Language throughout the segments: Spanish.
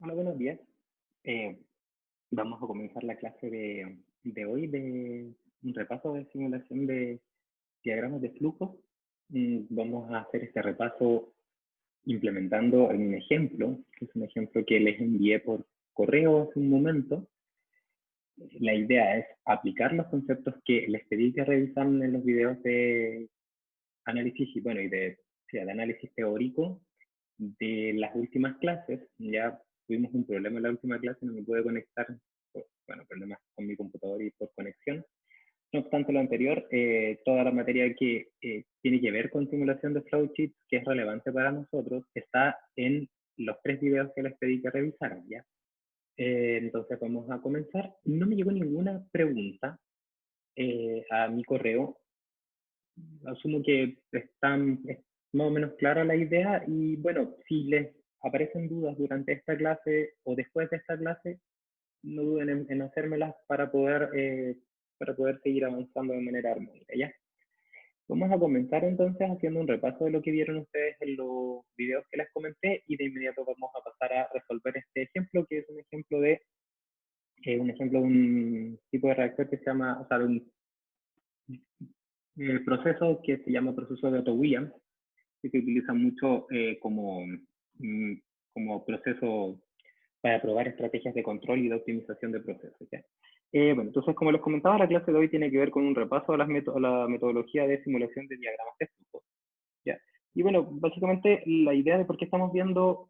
Hola, buenos días. Eh, Vamos a comenzar la clase de hoy de un repaso de simulación de diagramas de flujo. Vamos a hacer este repaso implementando un ejemplo, que es un ejemplo que les envié por correo hace un momento. La idea es aplicar los conceptos que les pedí que revisaran en los videos de análisis y bueno, y sí, de análisis teórico de las últimas clases. Ya tuvimos un problema en la última clase, no me pude conectar, bueno, problemas con mi computador y por conexión. No obstante lo anterior, toda la materia que tiene que ver con simulación de flowchart, que es relevante para nosotros, está en los 3 videos que les pedí que revisaran, ¿ya? Entonces vamos a comenzar. No me llegó ninguna pregunta a mi correo. Asumo que es más o menos clara la idea y bueno, si les aparecen dudas durante esta clase o después de esta clase, no duden en hacérmelas para poder seguir avanzando de manera armónica, ¿ya? Vamos a comenzar entonces haciendo un repaso de lo que vieron ustedes en los videos que les comenté y de inmediato vamos a pasar a resolver este ejemplo, que es un ejemplo de un tipo de reactor que se llama, o sea, de un proceso que se llama proceso de Otto-Williams, que se utiliza mucho mm, como proceso para probar estrategias de control y de optimización de procesos, ¿ya? Bueno, entonces, como les comentaba, la clase de hoy tiene que ver con un repaso a la metodología de simulación de diagramas de flujo, ¿ya? Y bueno, básicamente la idea de por qué estamos viendo,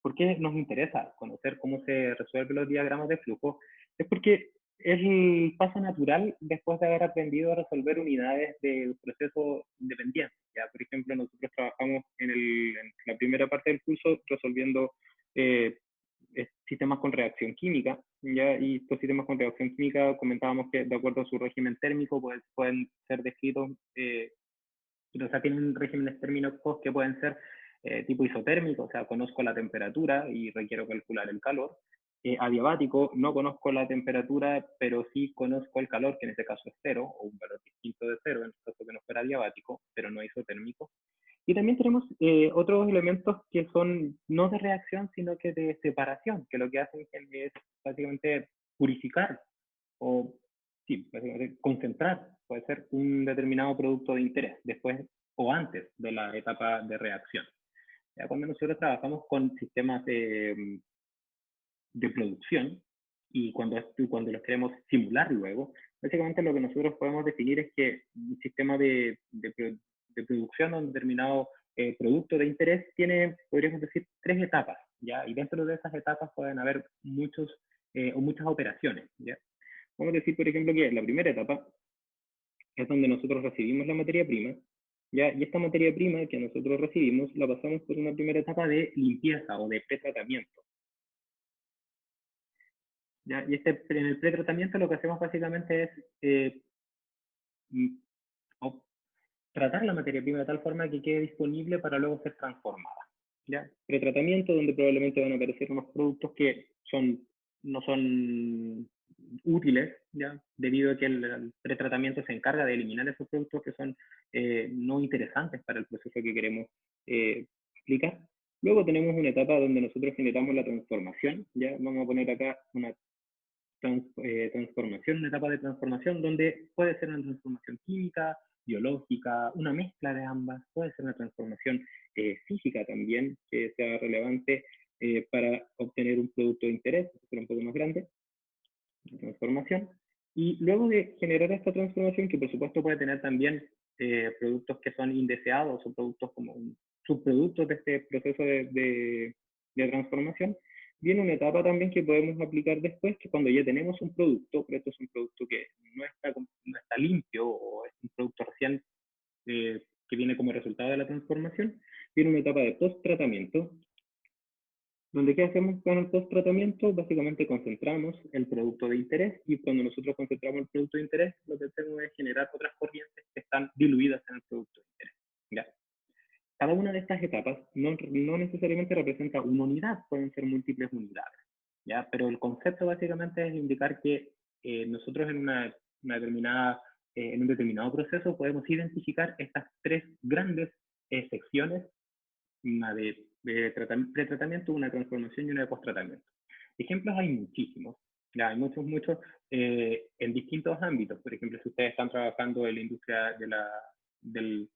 por qué nos interesa conocer cómo se resuelven los diagramas de flujo, es porque es el paso natural después de haber aprendido a resolver unidades de procesos independientes. Ya, por ejemplo, nosotros trabajamos en la primera parte del curso resolviendo eh, sistemas con reacción química, ¿ya? Y estos sistemas con reacción química comentábamos que de acuerdo a su régimen térmico pues, pueden ser descritos, o sea, tienen regímenes térmicos que pueden ser tipo isotérmico, o sea, conozco la temperatura y requiero calcular el calor. Adiabático, no conozco la temperatura, pero sí conozco el calor, que en este caso es cero, o un valor distinto de cero, en el caso que no fuera adiabático, pero no isotérmico. Y también tenemos otros elementos que son no de reacción, sino que de separación, que lo que hacen es básicamente purificar o, sí, básicamente concentrar, puede ser un determinado producto de interés, después o antes de la etapa de reacción. Ya cuando nosotros trabajamos con sistemas de producción y cuando los queremos simular luego, básicamente lo que nosotros podemos definir es que un sistema de producción o un determinado producto de interés tiene, podríamos decir, 3 etapas, ¿ya? Y dentro de esas etapas pueden haber muchas operaciones, ¿ya? Vamos a decir, por ejemplo, que la primera etapa es donde nosotros recibimos la materia prima, ¿ya? Y esta materia prima que nosotros recibimos la pasamos por una primera etapa de limpieza o de pretratamiento, ¿ya? Y en el pretratamiento lo que hacemos básicamente es eh, tratar la materia prima de tal forma que quede disponible para luego ser transformada, ¿ya? Pretratamiento donde probablemente van a aparecer unos productos que no son útiles, ¿ya? Debido a que el pretratamiento se encarga de eliminar esos productos que son no interesantes para el proceso que queremos aplicar. Luego tenemos una etapa donde nosotros generamos la transformación, ¿ya? Vamos a poner acá una transformación, una etapa de transformación donde puede ser una transformación química, biológica, una mezcla de ambas, puede ser una transformación física también que sea relevante para obtener un producto de interés, que sea un poco más grande, transformación. Y luego de generar esta transformación, que por supuesto puede tener también productos que son indeseados o productos como subproductos de este proceso de transformación, viene una etapa también que podemos aplicar después, que cuando ya tenemos un producto, pero esto es un producto que no está limpio o es un producto recién que viene como resultado de la transformación, viene una etapa de post-tratamiento, donde ¿qué hacemos con el post-tratamiento? Básicamente concentramos el producto de interés y cuando nosotros concentramos el producto de interés, lo que hacemos es generar otras corrientes que están diluidas en el producto de interés. ¿Ya? Cada una de estas etapas no necesariamente representa una unidad, pueden ser múltiples unidades. ¿Ya? Pero el concepto básicamente es indicar que nosotros en un determinado proceso podemos identificar estas 3 grandes secciones, una de pretratamiento, una transformación y una de posttratamiento. Ejemplos hay muchísimos, ya hay muchos, en distintos ámbitos. Por ejemplo, si ustedes están trabajando en la industria de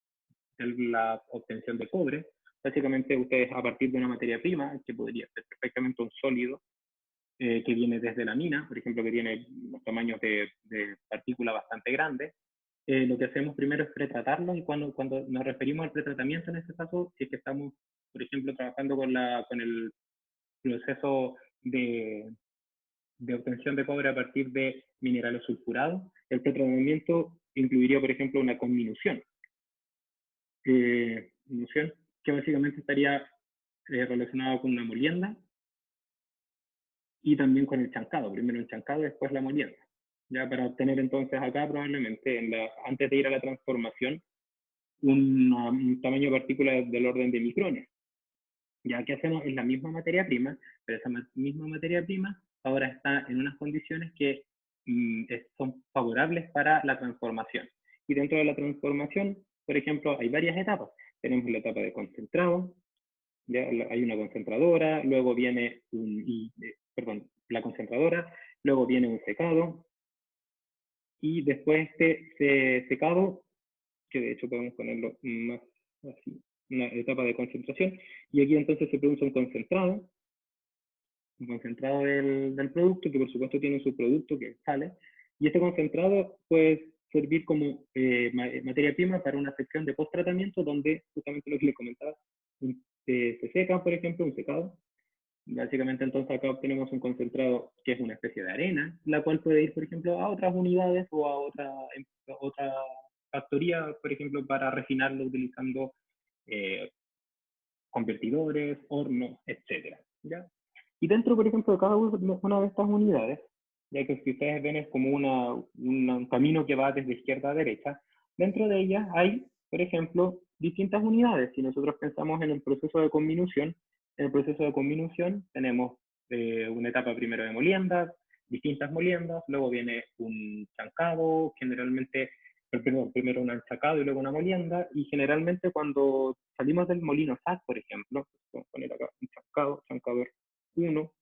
la obtención de cobre, básicamente ustedes a partir de una materia prima, que podría ser perfectamente un sólido, que viene desde la mina, por ejemplo, que tiene tamaños de partícula bastante grandes, lo que hacemos primero es pretratarlos, y cuando nos referimos al pretratamiento en este caso, es que estamos, por ejemplo, trabajando con el proceso de obtención de cobre a partir de minerales sulfurados. El pretratamiento incluiría, por ejemplo, una conminución, que básicamente estaría relacionado con una molienda y también con el chancado. Primero el chancado y después la molienda. Ya para obtener entonces acá probablemente, antes de ir a la transformación, un tamaño de partícula del orden de micrones. Ya que hacemos en la misma materia prima, pero esa misma materia prima ahora está en unas condiciones que son favorables para la transformación. Y dentro de la transformación, por ejemplo, hay varias etapas. Tenemos la etapa de concentrado, ya hay una concentradora, luego viene la concentradora, luego viene un secado, y después este secado, que de hecho podemos ponerlo más así, una etapa de concentración, y aquí entonces se produce un concentrado del producto, que por supuesto tiene su producto que sale, y este concentrado puede servir como materia prima para una sección de post-tratamiento, donde justamente lo que les comentaba, se seca, por ejemplo, un secado. Básicamente entonces acá obtenemos un concentrado que es una especie de arena, la cual puede ir, por ejemplo, a otras unidades o a otra factoría, por ejemplo, para refinarlo utilizando convertidores, hornos, etcétera, ¿ya? Y dentro, por ejemplo, de cada una de estas unidades, ya que si ustedes ven es como un camino que va desde izquierda a derecha, dentro de ellas hay, por ejemplo, distintas unidades. Si nosotros pensamos en el proceso de conminución, en el proceso de conminución tenemos una etapa primero de moliendas, distintas moliendas, luego viene un chancado, generalmente, perdón, primero un enchacado y luego una molienda, y generalmente cuando salimos del molino SAC, por ejemplo, vamos a poner acá un chancador 1,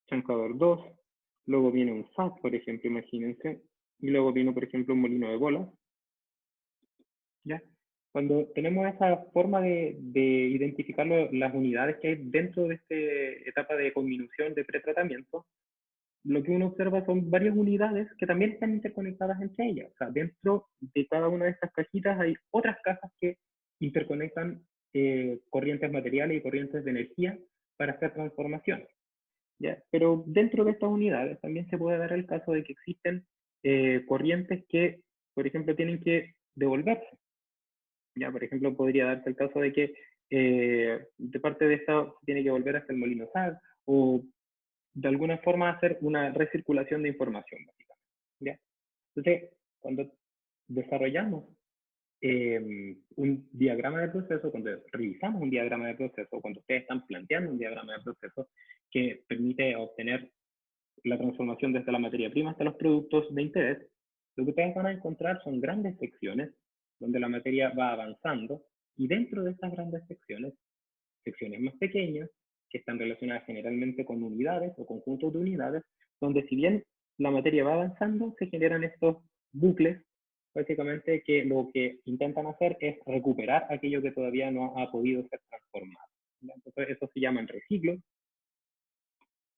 chancador 2, luego viene un SAC, por ejemplo, imagínense, y luego viene, por ejemplo, un molino de bolas, ¿ya? Cuando tenemos esa forma de identificar las unidades que hay dentro de esta etapa de conminución, de pretratamiento, lo que uno observa son varias unidades que también están interconectadas entre ellas. O sea, dentro de cada una de estas cajitas hay otras cajas que interconectan corrientes materiales y corrientes de energía para hacer transformaciones, ¿ya? Pero dentro de estas unidades también se puede dar el caso de que existen corrientes que, por ejemplo, tienen que devolverse. Ya, por ejemplo, podría darse el caso de que de parte de esta se tiene que volver hasta el molino SAG, o de alguna forma hacer una recirculación de información, básicamente, ¿ya? Entonces, cuando desarrollamos un diagrama de proceso, cuando revisamos un diagrama de proceso, cuando ustedes están planteando un diagrama de proceso que permite obtener la transformación desde la materia prima hasta los productos de interés, lo que ustedes van a encontrar son grandes secciones donde la materia va avanzando, y dentro de estas grandes secciones más pequeñas, que están relacionadas generalmente con unidades o conjuntos de unidades, donde si bien la materia va avanzando, se generan estos bucles, básicamente, que lo que intentan hacer es recuperar aquello que todavía no ha podido ser transformado. Entonces, eso se llaman reciclos,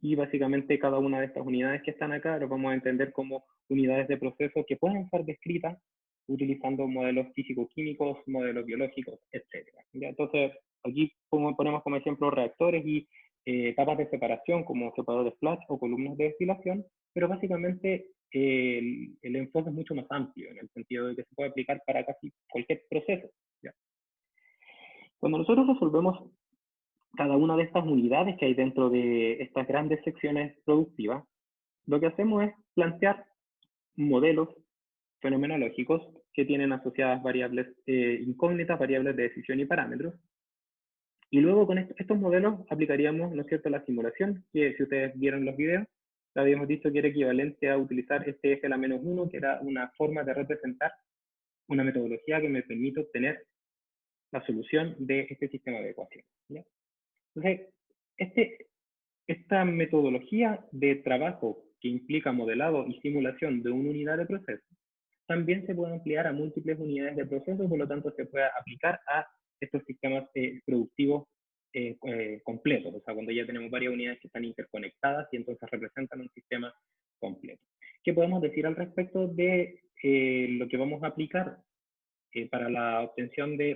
y básicamente cada una de estas unidades que están acá lo vamos a entender como unidades de proceso que pueden ser descritas utilizando modelos físico-químicos, modelos biológicos, etc. ¿Ya? Entonces, aquí ponemos como ejemplo reactores y capas de separación como separadores flash o columnas de destilación, pero básicamente el enfoque es mucho más amplio, en el sentido de que se puede aplicar para casi cualquier proceso, ¿ya? Cuando nosotros resolvemos cada una de estas unidades que hay dentro de estas grandes secciones productivas, lo que hacemos es plantear modelos fenomenológicos que tienen asociadas variables incógnitas, variables de decisión y parámetros. Y luego con estos modelos aplicaríamos, ¿no es cierto?, la simulación, que si ustedes vieron los videos, habíamos dicho que era equivalente a utilizar este eje la menos 1, que era una forma de representar una metodología que me permite obtener la solución de este sistema de ecuaciones, ¿ya? Entonces, esta metodología de trabajo que implica modelado y simulación de una unidad de proceso también se puede ampliar a múltiples unidades de proceso, por lo tanto se puede aplicar a estos sistemas productivos completos, o sea, cuando ya tenemos varias unidades que están interconectadas y entonces representan un sistema completo. ¿Qué podemos decir al respecto de lo que vamos a aplicar para la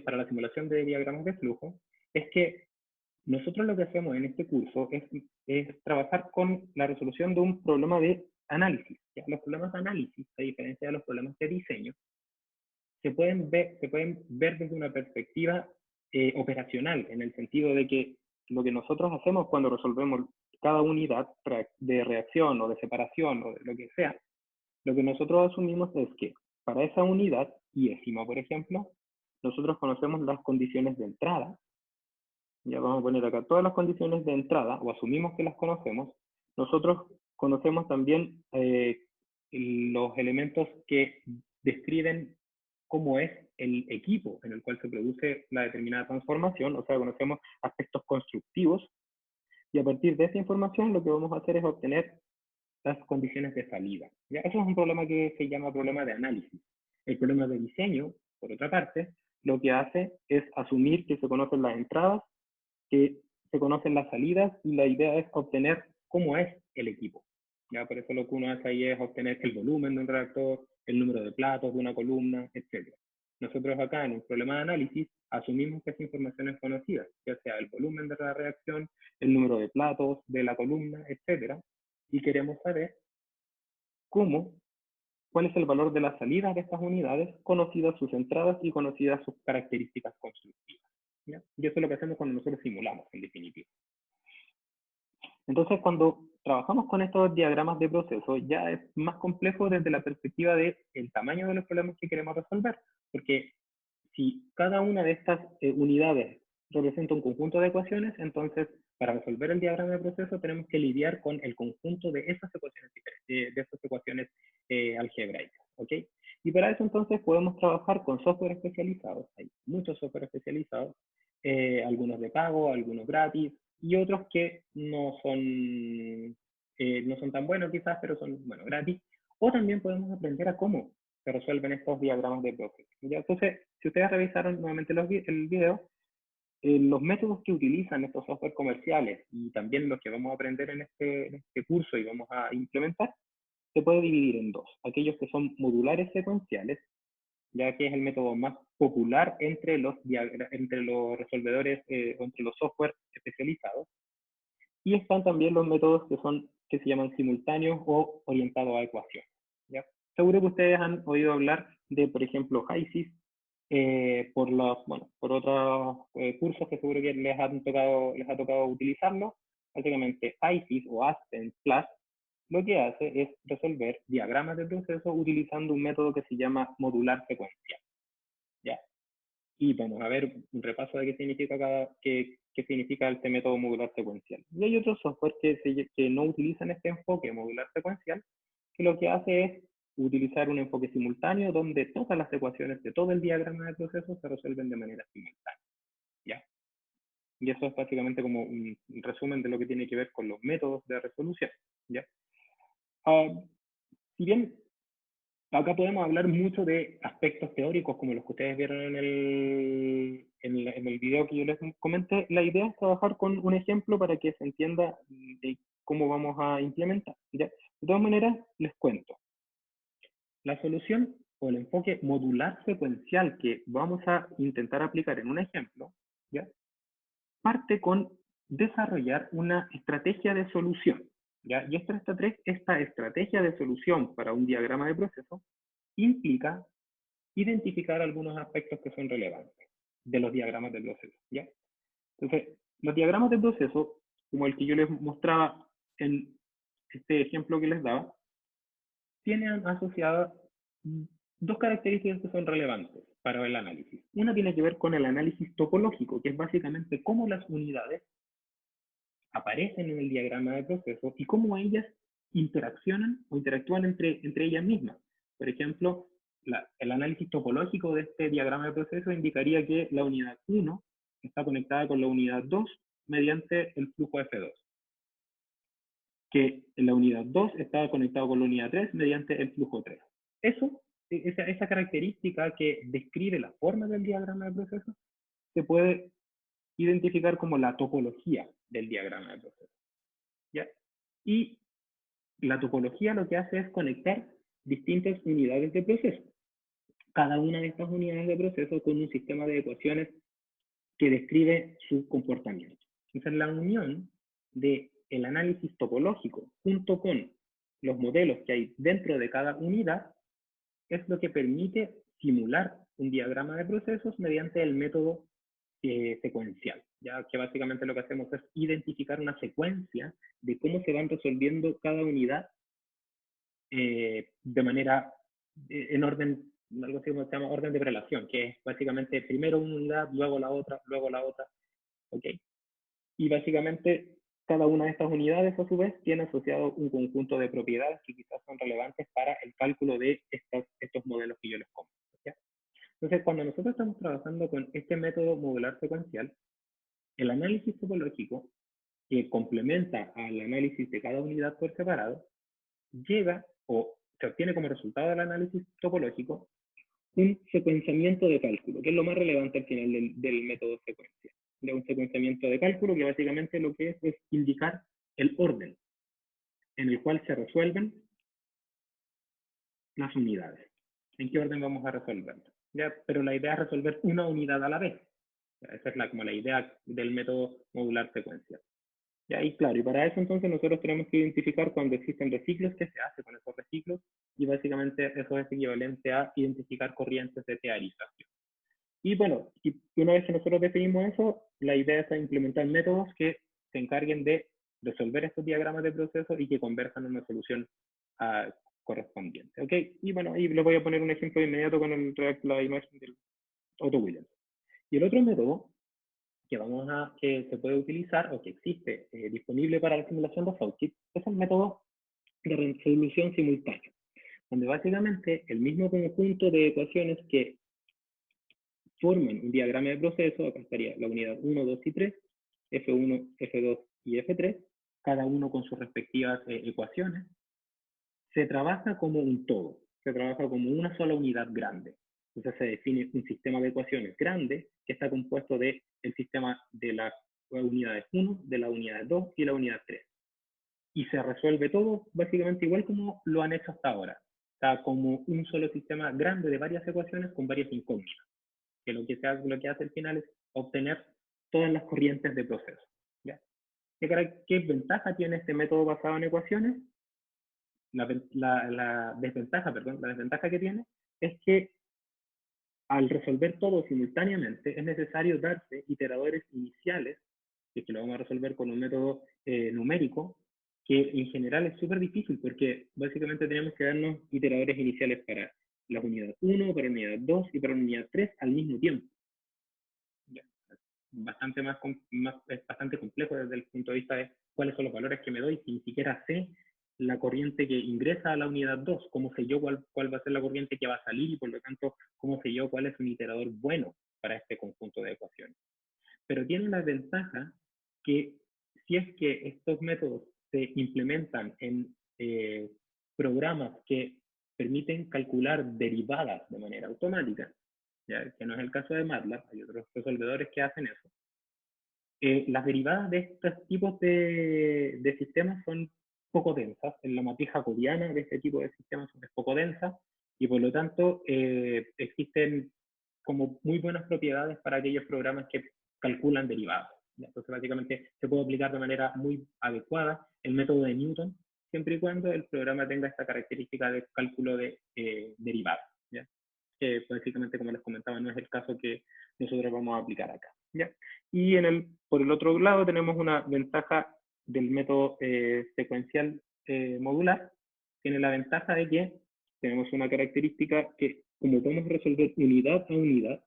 para la simulación de diagramas de flujo? Es que nosotros lo que hacemos en este curso es trabajar con la resolución de un problema de análisis. ¿Ya? Los problemas de análisis, a diferencia de los problemas de diseño, se pueden ver desde una perspectiva operacional, en el sentido de que lo que nosotros hacemos cuando resolvemos cada unidad de reacción o de separación o de lo que sea, lo que nosotros asumimos es que para esa unidad, iésima por ejemplo, nosotros conocemos las condiciones de entrada. Ya vamos a poner acá todas las condiciones de entrada, o asumimos que las conocemos. Nosotros conocemos también los elementos que describen cómo es el equipo en el cual se produce la determinada transformación, o sea, conocemos aspectos constructivos, y a partir de esa información lo que vamos a hacer es obtener las condiciones de salida. ¿Ya? Eso es un problema que se llama problema de análisis. El problema de diseño, por otra parte, lo que hace es asumir que se conocen las entradas, que se conocen las salidas, y la idea es obtener cómo es el equipo. ¿Ya? Por eso lo que uno hace ahí es obtener el volumen de un reactor, el número de platos de una columna, etc. Nosotros acá en un problema de análisis asumimos que esa información es conocida, ya sea el volumen de la reacción, el número de platos de la columna, etc. Y queremos saber cuál es el valor de las salidas de estas unidades, conocidas sus entradas y conocidas sus características constructivas. ¿Ya? Y eso es lo que hacemos cuando nosotros simulamos, en definitiva. Entonces, cuando trabajamos con estos diagramas de proceso, ya es más complejo desde la perspectiva del tamaño de los problemas que queremos resolver, porque si cada una de estas unidades representa un conjunto de ecuaciones, entonces para resolver el diagrama de proceso tenemos que lidiar con el conjunto de esas ecuaciones, algebraicas, ¿ok? Y para eso entonces podemos trabajar con software especializados. Hay muchos software especializados, algunos de pago, algunos gratis, y otros que no son tan buenos quizás, pero son, bueno, gratis. O también podemos aprender a cómo se resuelven estos diagramas de proceso. ¿Ya? Entonces, si ustedes revisaron nuevamente el video, los métodos que utilizan estos software comerciales y también los que vamos a aprender en este curso y vamos a implementar, se puede dividir en dos. Aquellos que son modulares secuenciales, ya que es el método más popular entre los resolvedores o entre los software especializados. Y están también los métodos que se llaman simultáneos o orientados a ecuaciones. ¿Ya? Seguro que ustedes han oído hablar de, por ejemplo, HYSYS, por otros cursos que seguro que les ha tocado utilizarlo. Básicamente, HYSYS o Aspen Plus lo que hace es resolver diagramas de proceso utilizando un método que se llama modular secuencial. ¿Ya? Y vamos a ver un repaso de qué significa este método modular secuencial. Y hay otros software que no utilizan este enfoque modular secuencial, que lo que hace es utilizar un enfoque simultáneo donde todas las ecuaciones de todo el diagrama de proceso se resuelven de manera simultánea. ¿Ya? Y eso es básicamente como un resumen de lo que tiene que ver con los métodos de resolución. ¿Ya? Si bien acá podemos hablar mucho de aspectos teóricos, como los que ustedes vieron en el video que yo les comenté, la idea es trabajar con un ejemplo para que se entienda de cómo vamos a implementar. ¿Ya? De todas maneras, les cuento. La solución o el enfoque modular secuencial que vamos a intentar aplicar en un ejemplo, ¿ya? Parte con desarrollar una estrategia de solución. ¿Ya? Y esta estrategia de solución para un diagrama de proceso implica identificar algunos aspectos que son relevantes de los diagramas de proceso. ¿Ya? Entonces, los diagramas de proceso, como el que yo les mostraba en este ejemplo que les daba, tienen asociadas dos características que son relevantes para el análisis. Una tiene que ver con el análisis topológico, que es básicamente cómo las unidades aparecen en el diagrama de proceso y cómo ellas interaccionan o interactúan entre ellas mismas. Por ejemplo, el análisis topológico de este diagrama de proceso indicaría que la unidad 1 está conectada con la unidad 2 mediante el flujo F2. Que la unidad 2 está conectada con la unidad 3 mediante el flujo 3. Esa característica que describe la forma del diagrama de proceso se puede identificar como la topología del diagrama de proceso. ¿Ya? Y la topología lo que hace es conectar distintas unidades de proceso. Cada una de estas unidades de proceso con un sistema de ecuaciones que describe su comportamiento. Entonces, la unión del análisis topológico junto con los modelos que hay dentro de cada unidad es lo que permite simular un diagrama de procesos mediante el método secuencial, ya que básicamente lo que hacemos es identificar una secuencia de cómo se van resolviendo cada unidad de manera en orden, algo así como se llama orden de prelación, que es básicamente primero una unidad, luego la otra, ¿ok? Y básicamente cada una de estas unidades a su vez tiene asociado un conjunto de propiedades que quizás son relevantes para el cálculo de estos modelos que yo les comento, ¿ya? Entonces, cuando nosotros estamos trabajando con este método modular secuencial, el análisis topológico, que complementa al análisis de cada unidad por separado, llega o se obtiene como resultado del análisis topológico un secuenciamiento de cálculo, que es lo más relevante al final del método secuencia. De un secuenciamiento de cálculo que básicamente lo que es indicar el orden en el cual se resuelven las unidades. ¿En qué orden vamos a resolverlo? ¿Ya? Pero la idea es resolver una unidad a la vez. Esa es como la idea del método modular secuencial. ¿Ya? Y claro, y para eso entonces nosotros tenemos que identificar cuando existen reciclos, qué se hace con esos reciclos, y básicamente eso es equivalente a identificar corrientes de teorización. Y bueno, y una vez que nosotros definimos eso, la idea es implementar métodos que se encarguen de resolver estos diagramas de procesos y que converjan en una solución correspondiente. ¿Ok? Y bueno, ahí les voy a poner un ejemplo inmediato con la imagen del Otto Williams. Y el otro método que se puede utilizar o que existe disponible para la simulación de Fauci es el método de resolución simultánea, donde básicamente el mismo conjunto de ecuaciones que forman un diagrama de proceso, acá estaría la unidad 1, 2 y 3, F1, F2 y F3, cada uno con sus respectivas ecuaciones, se trabaja como un todo, se trabaja como una sola unidad grande. Entonces se define un sistema de ecuaciones grande que está compuesto del sistema de las unidades 1, de la unidad 2 y la unidad 3. Y se resuelve todo básicamente igual como lo han hecho hasta ahora. Está como un solo sistema grande de varias ecuaciones con varias incógnitas. Que lo que hace al final es obtener todas las corrientes de proceso. ¿Ya? ¿Qué ventaja tiene este método basado en ecuaciones? La desventaja que tiene es que al resolver todo simultáneamente es necesario darse iteradores iniciales, que lo vamos a resolver con un método numérico, que en general es súper difícil porque básicamente tenemos que darnos iteradores iniciales para la unidad 1, para la unidad 2 y para la unidad 3 al mismo tiempo. Ya. Es bastante complejo desde el punto de vista de cuáles son los valores que me doy si ni siquiera sé la corriente que ingresa a la unidad 2, cómo sé yo cuál va a ser la corriente que va a salir y por lo tanto cómo sé yo cuál es un iterador bueno para este conjunto de ecuaciones. Pero tiene la ventaja que si es que estos métodos se implementan en programas que permiten calcular derivadas de manera automática, ¿ya? Que no es el caso de MATLAB, hay otros resolvedores que hacen eso. Las derivadas de estos tipos de sistemas son poco densas. En la matriz jacobiana de este tipo de sistemas es poco densa y por lo tanto existen como muy buenas propiedades para aquellos programas que calculan derivadas. Entonces básicamente se puede aplicar de manera muy adecuada el método de Newton siempre y cuando el programa tenga esta característica de cálculo de derivadas. ¿Ya? Que básicamente, como les comentaba, no es el caso que nosotros vamos a aplicar acá. ¿Ya? Y por el otro lado tenemos una ventaja del método secuencial modular. Tiene la ventaja de que tenemos una característica que, como podemos resolver unidad a unidad,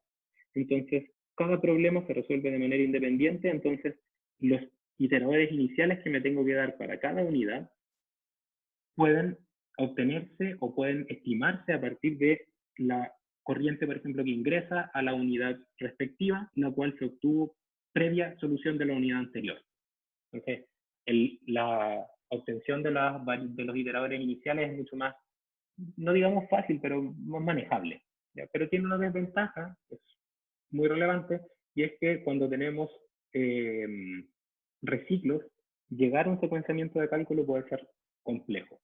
entonces cada problema se resuelve de manera independiente, entonces los iteradores iniciales que me tengo que dar para cada unidad pueden obtenerse o pueden estimarse a partir de la corriente, por ejemplo, que ingresa a la unidad respectiva, la cual se obtuvo previa solución de la unidad anterior. Entonces, la obtención de los iteradores iniciales es mucho más, no digamos fácil, pero más manejable. ¿Ya? Pero tiene una desventaja, es muy relevante, y es que cuando tenemos reciclos, llegar a un secuenciamiento de cálculo puede ser complejo.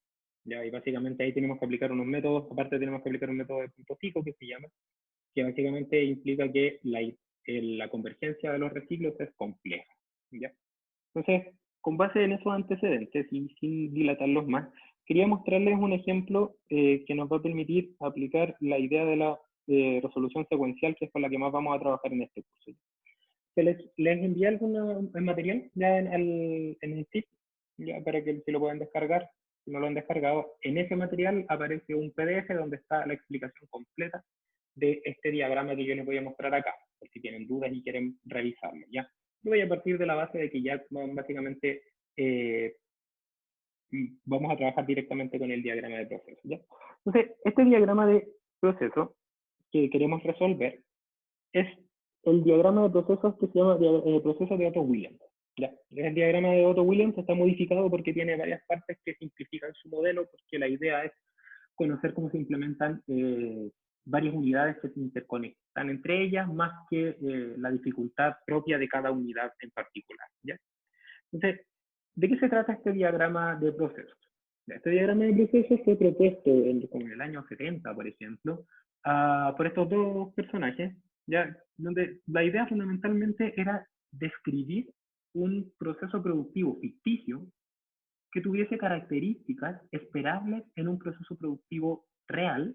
¿Ya? Y básicamente ahí tenemos que aplicar unos métodos, aparte tenemos que aplicar un método de punto fijo que se llama, que básicamente implica que la convergencia de los reciclos es compleja. ¿Ya? Entonces, con base en esos antecedentes y sin dilatarlos más, quería mostrarles un ejemplo que nos va a permitir aplicar la idea de la resolución secuencial, que es con la que más vamos a trabajar en este curso. Les envié algún material ya en el sitio, ya para que se lo puedan descargar. Si no lo han descargado, en ese material aparece un PDF donde está la explicación completa de este diagrama que yo les voy a mostrar acá, por si tienen dudas y quieren revisarlo, ¿ya? Yo voy a partir de la base de que ya básicamente vamos a trabajar directamente con el diagrama de proceso, ¿ya? Entonces, este diagrama de proceso que queremos resolver es el diagrama de procesos que se llama proceso de Otto Williams. ¿Ya? El diagrama de Otto Williams está modificado porque tiene varias partes que simplifican su modelo, porque la idea es conocer cómo se implementan varias unidades que se interconectan entre ellas, más que la dificultad propia de cada unidad en particular. ¿Ya? Entonces, ¿de qué se trata este diagrama de procesos? Este diagrama de procesos fue propuesto como en el año 70, por ejemplo, por estos dos personajes, ¿ya? Donde la idea fundamentalmente era describir un proceso productivo ficticio que tuviese características esperables en un proceso productivo real,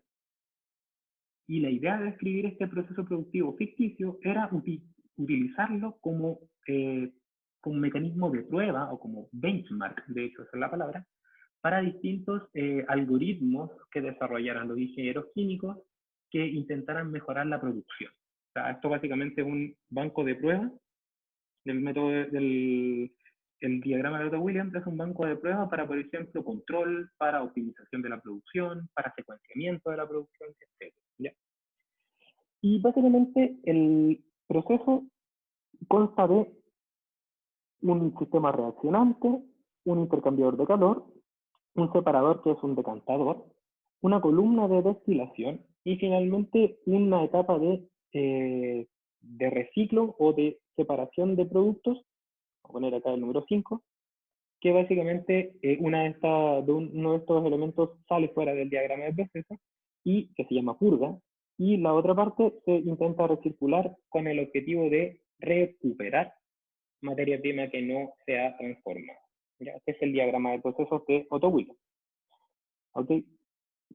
y la idea de describir este proceso productivo ficticio era utilizarlo como mecanismo de prueba o como benchmark, de hecho esa es la palabra, para distintos algoritmos que desarrollaran los ingenieros químicos que intentaran mejorar la producción. O sea, esto básicamente es un banco de pruebas del método el diagrama de Otto Williams es un banco de pruebas para, por ejemplo, control, para optimización de la producción, para secuenciamiento de la producción, etc. ¿Ya? Y básicamente el proceso consta de un sistema reaccionante, un intercambiador de calor, un separador que es un decantador, una columna de destilación y finalmente una etapa de reciclo o de separación de productos, voy a poner acá el número 5, que básicamente uno de estos elementos sale fuera del diagrama de proceso y que se llama purga, y la otra parte se intenta recircular con el objetivo de recuperar materia prima que no se ha transformado. ¿Ya? Este es el diagrama de procesos de Otto Williams. ¿Okay?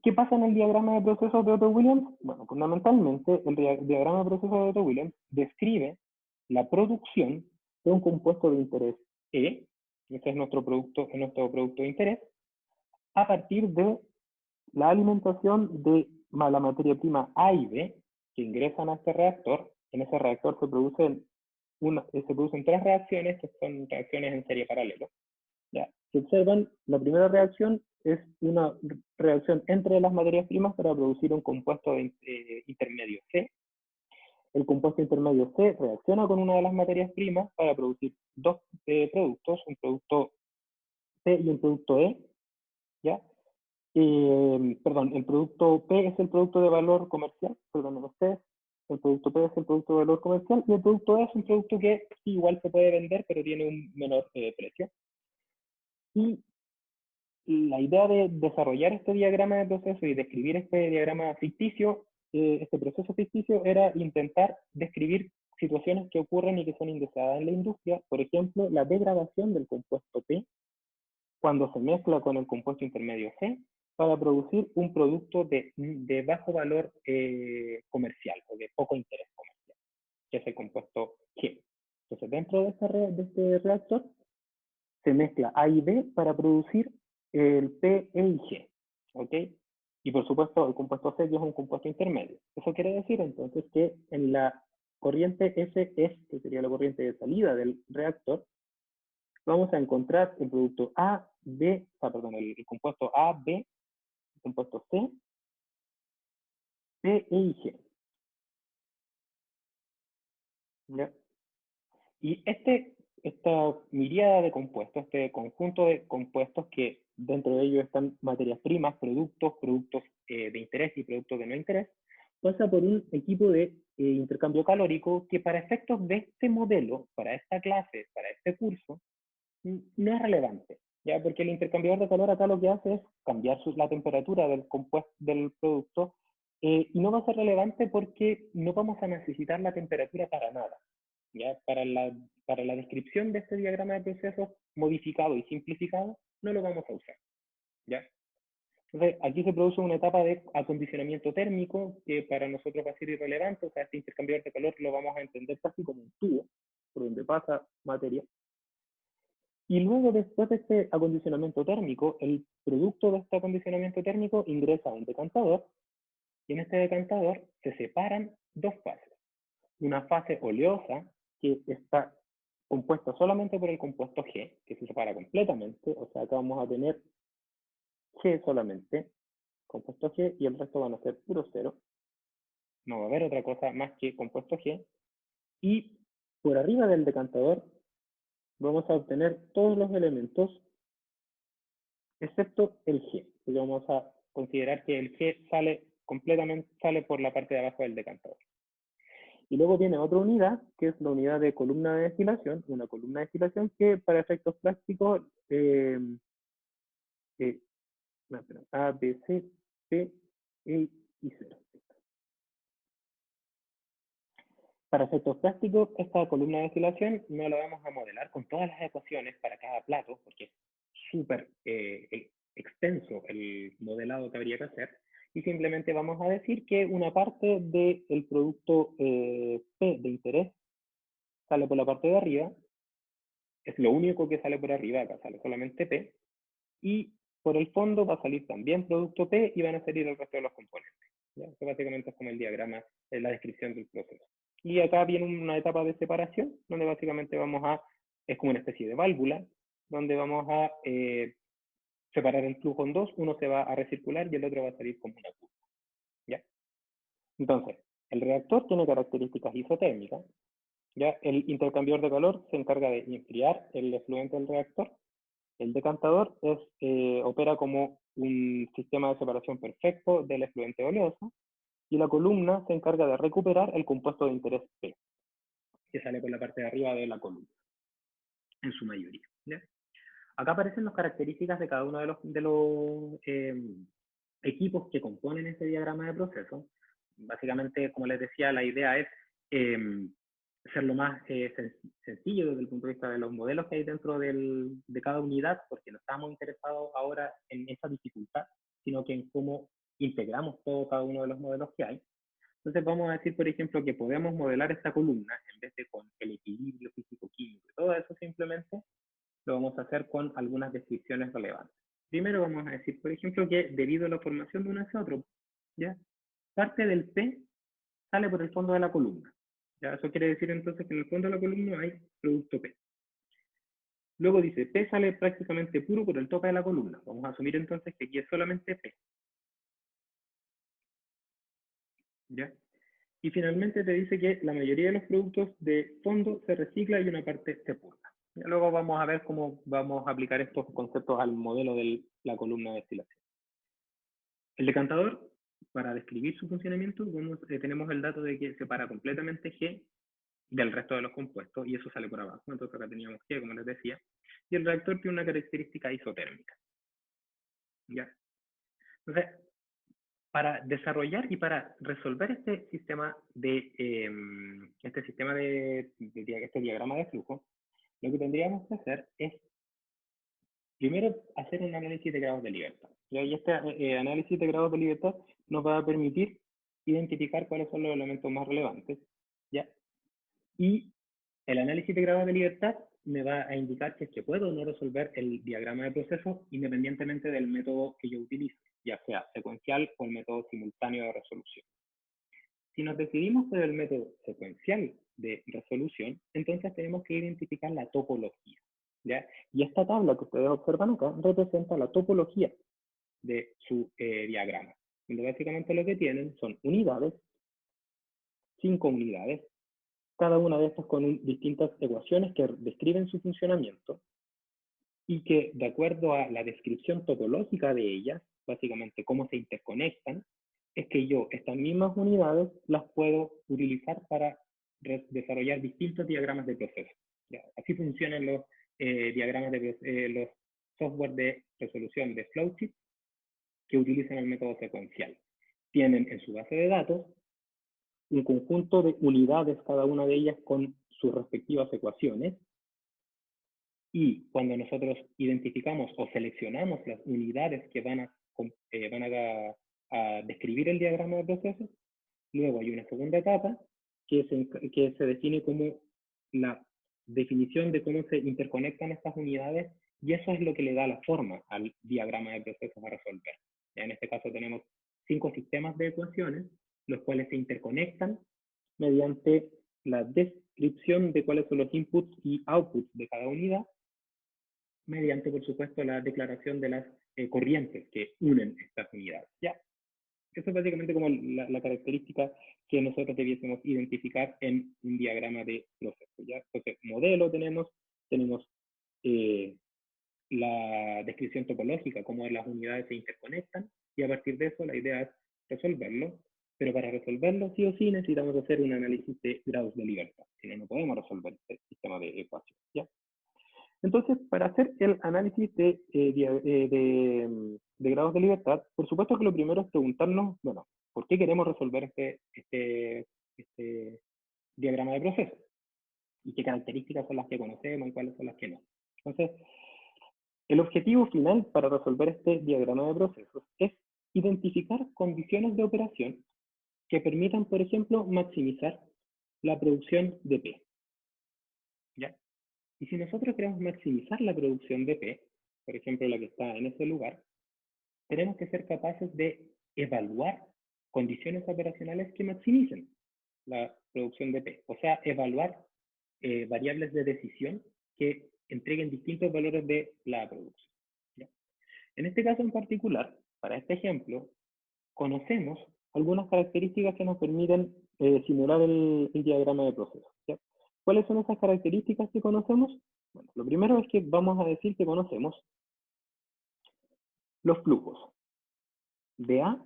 ¿Qué pasa en el diagrama de procesos de Otto Williams? Bueno, fundamentalmente el diagrama de procesos de Otto Williams describe la producción de un compuesto de interés E, ese es nuestro producto de interés, a partir de la alimentación de la materia prima A y B que ingresan a este reactor. En ese reactor se producen tres reacciones que son reacciones en serie paralelo. ¿Ya? Si observan, la primera reacción es una reacción entre las materias primas para producir un compuesto intermedio C. El compuesto intermedio C reacciona con una de las materias primas para producir dos productos, un producto C y un producto E. ¿Ya? Perdón, el producto P es el producto de valor comercial, perdón, ustedes. El producto P es el producto de valor comercial y el producto E es un producto que sí, igual se puede vender, pero tiene un menor precio. Y la idea de desarrollar este diagrama de proceso y describir este diagrama ficticio, este proceso ficticio, era intentar describir situaciones que ocurren y que son indeseadas en la industria. Por ejemplo, la degradación del compuesto P cuando se mezcla con el compuesto intermedio C para producir un producto de bajo valor comercial o de poco interés comercial, que es el compuesto G. Entonces, dentro de este reactor se mezcla A y B para producir el P, E y G. ¿Ok? Y por supuesto, el compuesto C, que es un compuesto intermedio. Eso quiere decir entonces que en la corriente SS, que sería la corriente de salida del reactor, vamos a encontrar el producto A, B, perdón, el compuesto A, B, el compuesto C, P, E y G. ¿Ya? Y esta miríada de compuestos, este conjunto de compuestos que dentro de ellos están materias primas, productos de interés y productos de no interés, pasa por un equipo de intercambio calórico que para efectos de este modelo, para esta clase, para este curso, no es relevante, ¿ya? Porque el intercambiador de calor acá lo que hace es cambiar la temperatura del compuesto del producto y no va a ser relevante porque no vamos a necesitar la temperatura para nada. ¿Ya? Para la descripción de este diagrama de procesos modificado y simplificado, no lo vamos a usar. ¿Ya? Entonces, aquí se produce una etapa de acondicionamiento térmico que para nosotros va a ser irrelevante, o sea, este intercambiador de calor lo vamos a entender casi como un tubo por donde pasa materia. Y luego, después de este acondicionamiento térmico, el producto de este acondicionamiento térmico ingresa a un decantador y en este decantador se separan dos fases. Una fase oleosa que está compuesta solamente por el compuesto G, que se separa completamente, o sea, acá vamos a tener G solamente, compuesto G, y el resto van a ser puro cero. No va a haber otra cosa más que compuesto G. Y por arriba del decantador vamos a obtener todos los elementos excepto el G, porque vamos a considerar que el G sale por la parte de abajo del decantador. Y luego viene otra unidad, que es la unidad de columna de destilación, una columna de destilación que para efectos prácticos A, B, C, P, E y 0. Para efectos prácticos, esta columna de destilación no la vamos a modelar con todas las ecuaciones para cada plato, porque es súper extenso el modelado que habría que hacer, y simplemente vamos a decir que una parte del producto P de interés sale por la parte de arriba, es lo único que sale por arriba, acá sale solamente P, y por el fondo va a salir también producto P y van a salir el resto de los componentes. ¿Ya? Esto básicamente es como el diagrama, la descripción del proceso. Y acá viene una etapa de separación, donde básicamente es como una especie de válvula, donde vamos a separar el flujo en dos, uno se va a recircular y el otro va a salir como una curva. ¿Ya? Entonces, el reactor tiene características isotérmicas. ¿Ya? El intercambiador de calor se encarga de enfriar el efluente del reactor. El decantador opera como un sistema de separación perfecto del efluente oleoso y la columna se encarga de recuperar el compuesto de interés P, que sale por la parte de arriba de la columna, en su mayoría. ¿Ya? Acá aparecen las características de cada uno de los equipos que componen este diagrama de proceso. Básicamente, como les decía, la idea es ser lo más sencillo desde el punto de vista de los modelos que hay dentro de cada unidad, porque no estamos interesados ahora en esa dificultad, sino que en cómo integramos cada uno de los modelos que hay. Entonces vamos a decir, por ejemplo, que podemos modelar esta columna en vez de con el equilibrio físico-químico y todo eso, simplemente lo vamos a hacer con algunas descripciones relevantes. Primero vamos a decir, por ejemplo, que debido a la formación de un hacia otro, ¿ya? Parte del P sale por el fondo de la columna. ¿Ya? Eso quiere decir entonces que en el fondo de la columna hay producto P. Luego dice, P sale prácticamente puro por el tope de la columna. Vamos a asumir entonces que aquí es solamente P. ¿Ya? Y finalmente te dice que la mayoría de los productos de fondo se recicla y una parte se purga. Luego vamos a ver cómo vamos a aplicar estos conceptos al modelo de la columna de destilación. El decantador, para describir su funcionamiento, tenemos el dato de que separa completamente G del resto de los compuestos y eso sale por abajo. Entonces acá teníamos G, como les decía, y el reactor tiene una característica isotérmica. ¿Ya? Entonces, para desarrollar y para resolver este sistema este diagrama de flujo, lo que tendríamos que hacer es primero hacer un análisis de grados de libertad. Y este análisis de grados de libertad nos va a permitir identificar cuáles son los elementos más relevantes, ¿ya? Y el análisis de grados de libertad me va a indicar si es que puedo o no resolver el diagrama de proceso independientemente del método que yo utilice, ya sea secuencial o el método simultáneo de resolución. Si nos decidimos por el método secuencial de resolución, entonces tenemos que identificar la topología. ¿Ya? Y esta tabla que ustedes observan acá representa la topología de su diagrama. donde básicamente lo que tienen son unidades, 5 unidades, cada una de estas con distintas ecuaciones que describen su funcionamiento y que, de acuerdo a la descripción topológica de ellas, básicamente cómo se interconectan, es que yo estas mismas unidades las puedo utilizar para desarrollar distintos diagramas de proceso. ¿Ya? Así funcionan los diagramas de los software de resolución de flowchart que utilizan el método secuencial. Tienen en su base de datos un conjunto de unidades, cada una de ellas con sus respectivas ecuaciones, y cuando nosotros identificamos o seleccionamos las unidades que van a describir el diagrama de procesos, luego hay una segunda etapa que se define como la definición de cómo se interconectan estas unidades, y eso es lo que le da la forma al diagrama de procesos a resolver. En este caso tenemos 5 sistemas de ecuaciones, los cuales se interconectan mediante la descripción de cuáles son los inputs y outputs de cada unidad, mediante, por supuesto, la declaración de las corrientes que unen estas unidades. ¿Ya? Eso es básicamente como la característica que nosotros debiésemos identificar en un diagrama de proceso. ¿Ya? Entonces, modelo tenemos la descripción topológica, cómo las unidades se interconectan, y a partir de eso la idea es resolverlo, pero para resolverlo sí o sí necesitamos hacer un análisis de grados de libertad, si no, no podemos resolver este sistema de ecuaciones. ¿Ya? Entonces, para hacer el análisis de grados de libertad, por supuesto que lo primero es preguntarnos, bueno, ¿por qué queremos resolver este diagrama de proceso? ¿Y qué características son las que conocemos y cuáles son las que no? Entonces, el objetivo final para resolver este diagrama de procesos es identificar condiciones de operación que permitan, por ejemplo, maximizar la producción de P. ¿Ya? Y si nosotros queremos maximizar la producción de P, por ejemplo, la que está en ese lugar, tenemos que ser capaces de evaluar condiciones operacionales que maximicen la producción de P. O sea, evaluar variables de decisión que entreguen distintos valores de la producción. ¿Ya? En este caso en particular, para este ejemplo, conocemos algunas características que nos permiten simular el diagrama de proceso. ¿Ya? ¿Cuáles son esas características que conocemos? Bueno, lo primero es que vamos a decir que conocemos los flujos de A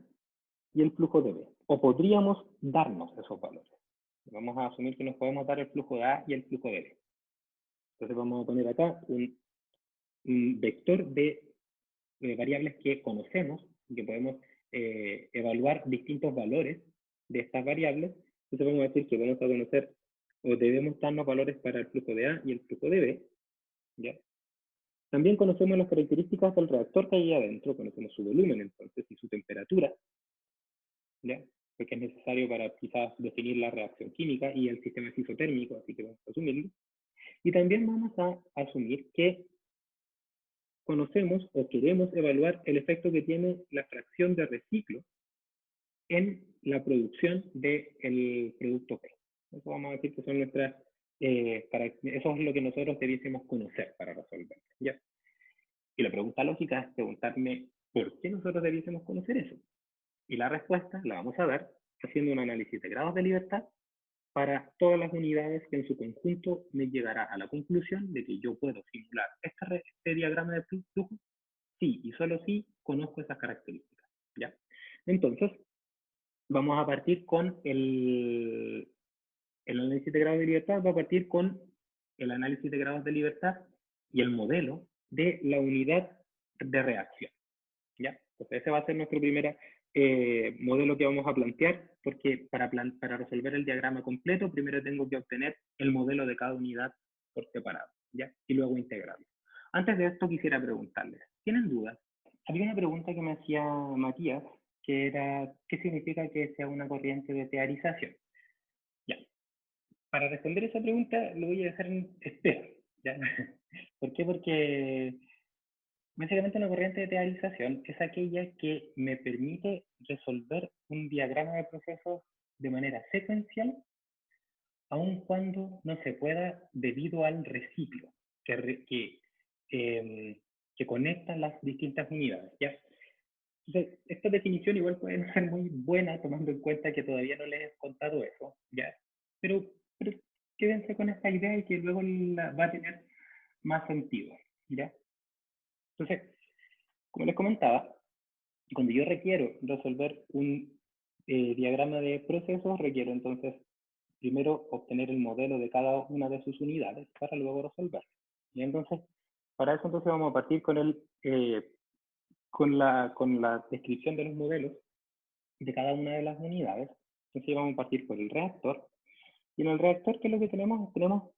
y el flujo de B, o podríamos darnos esos valores. Vamos a asumir que nos podemos dar el flujo de A y el flujo de B. Entonces vamos a poner acá un vector de variables que conocemos, que podemos evaluar distintos valores de estas variables. Entonces vamos a decir que vamos a conocer o debemos darnos valores para el flujo de A y el flujo de B. ¿Ya? También conocemos las características del reactor que hay adentro, conocemos su volumen entonces y su temperatura, ¿ya? Porque es necesario para quizás definir la reacción química y el sistema isotérmico, así que vamos a asumirlo. Y también vamos a asumir que conocemos o queremos evaluar el efecto que tiene la fracción de reciclo en la producción del producto P. Eso vamos a decir que son nuestras, eso es lo que nosotros debiésemos conocer para resolver. ¿Ya? Y la pregunta lógica es preguntarme, ¿por qué nosotros debiésemos conocer eso? Y la respuesta la vamos a dar haciendo un análisis de grados de libertad para todas las unidades que en su conjunto me llegará a la conclusión de que yo puedo simular este diagrama de flujo, sí y solo si conozco esas características. ¿Ya? Entonces, vamos a partir con el análisis de grados de libertad, va a partir con el análisis de grados de libertad y el modelo de la unidad de reacción. ¿Ya? Entonces ese va a ser nuestro primer modelo que vamos a plantear, porque para resolver el diagrama completo, primero tengo que obtener el modelo de cada unidad por separado, ¿ya? Y luego integrarlo. Antes de esto quisiera preguntarles, ¿tienen dudas? Había una pregunta que me hacía Matías, que era, ¿qué significa que sea una corriente de teorización? Ya. Para responder esa pregunta, lo voy a dejar en espera, ¿ya? ¿Por qué? Porque básicamente una corriente de teorización es aquella que me permite resolver un diagrama de procesos de manera secuencial, aun cuando no se pueda debido al reciclo que conecta las distintas unidades. ¿Ya? Entonces, esta definición igual puede no ser muy buena tomando en cuenta que todavía no les he contado eso, ¿ya? Pero quédense con esta idea y que luego va a tener más sentido, ¿ya? Entonces, como les comentaba, cuando yo requiero resolver un diagrama de procesos, requiero entonces primero obtener el modelo de cada una de sus unidades para luego resolver. Y entonces, para eso entonces vamos a partir con la descripción de los modelos de cada una de las unidades. Entonces vamos a partir por el reactor. Y en el reactor, ¿qué es lo que tenemos? Tenemos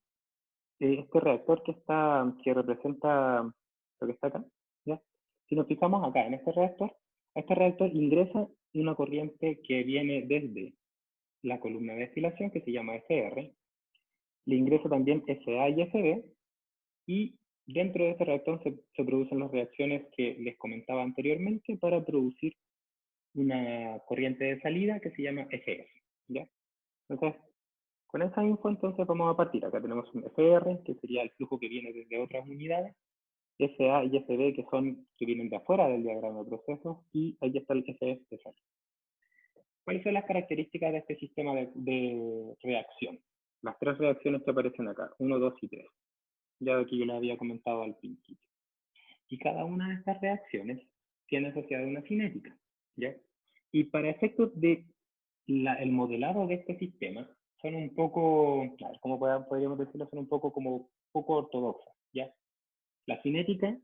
este reactor que representa lo que está acá. ¿Ya? Si nos fijamos acá en este reactor ingresa una corriente que viene desde la columna de destilación, que se llama SR, le ingresa también SA y SB, y dentro de este reactor se producen las reacciones que les comentaba anteriormente para producir una corriente de salida que se llama FS. ¿Ya? Entonces, con esa info entonces vamos a partir. Acá tenemos un FR, que sería el flujo que viene desde otras unidades, SA y SB, que vienen de afuera del diagrama de procesos, y ahí está el FS que sale. ¿Cuáles son las características de este sistema de reacción? Las tres reacciones que aparecen acá, 1, 2 y 3. Ya aquí yo les había comentado al principio. Y cada una de estas reacciones tiene asociada una cinética, ¿ya? Y para efectos de el modelado de este sistema, son un poco, como podríamos decirlo, son un poco como poco ortodoxas, ¿ya? La cinética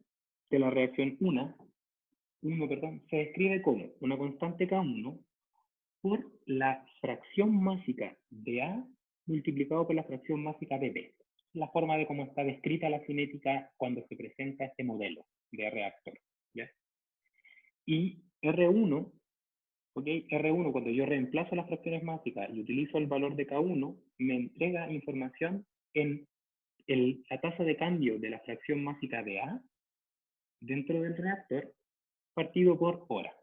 de la reacción 1, perdón, se describe como una constante K1 por la fracción másica de A multiplicado por la fracción másica de B. La forma de cómo está descrita la cinética cuando se presenta este modelo de reactor. ¿Ya? Y R1, ¿okay? R1, cuando yo reemplazo las fracciones mágicas y utilizo el valor de K1, me entrega información en la tasa de cambio de la fracción mágica de A dentro del reactor partido por hora.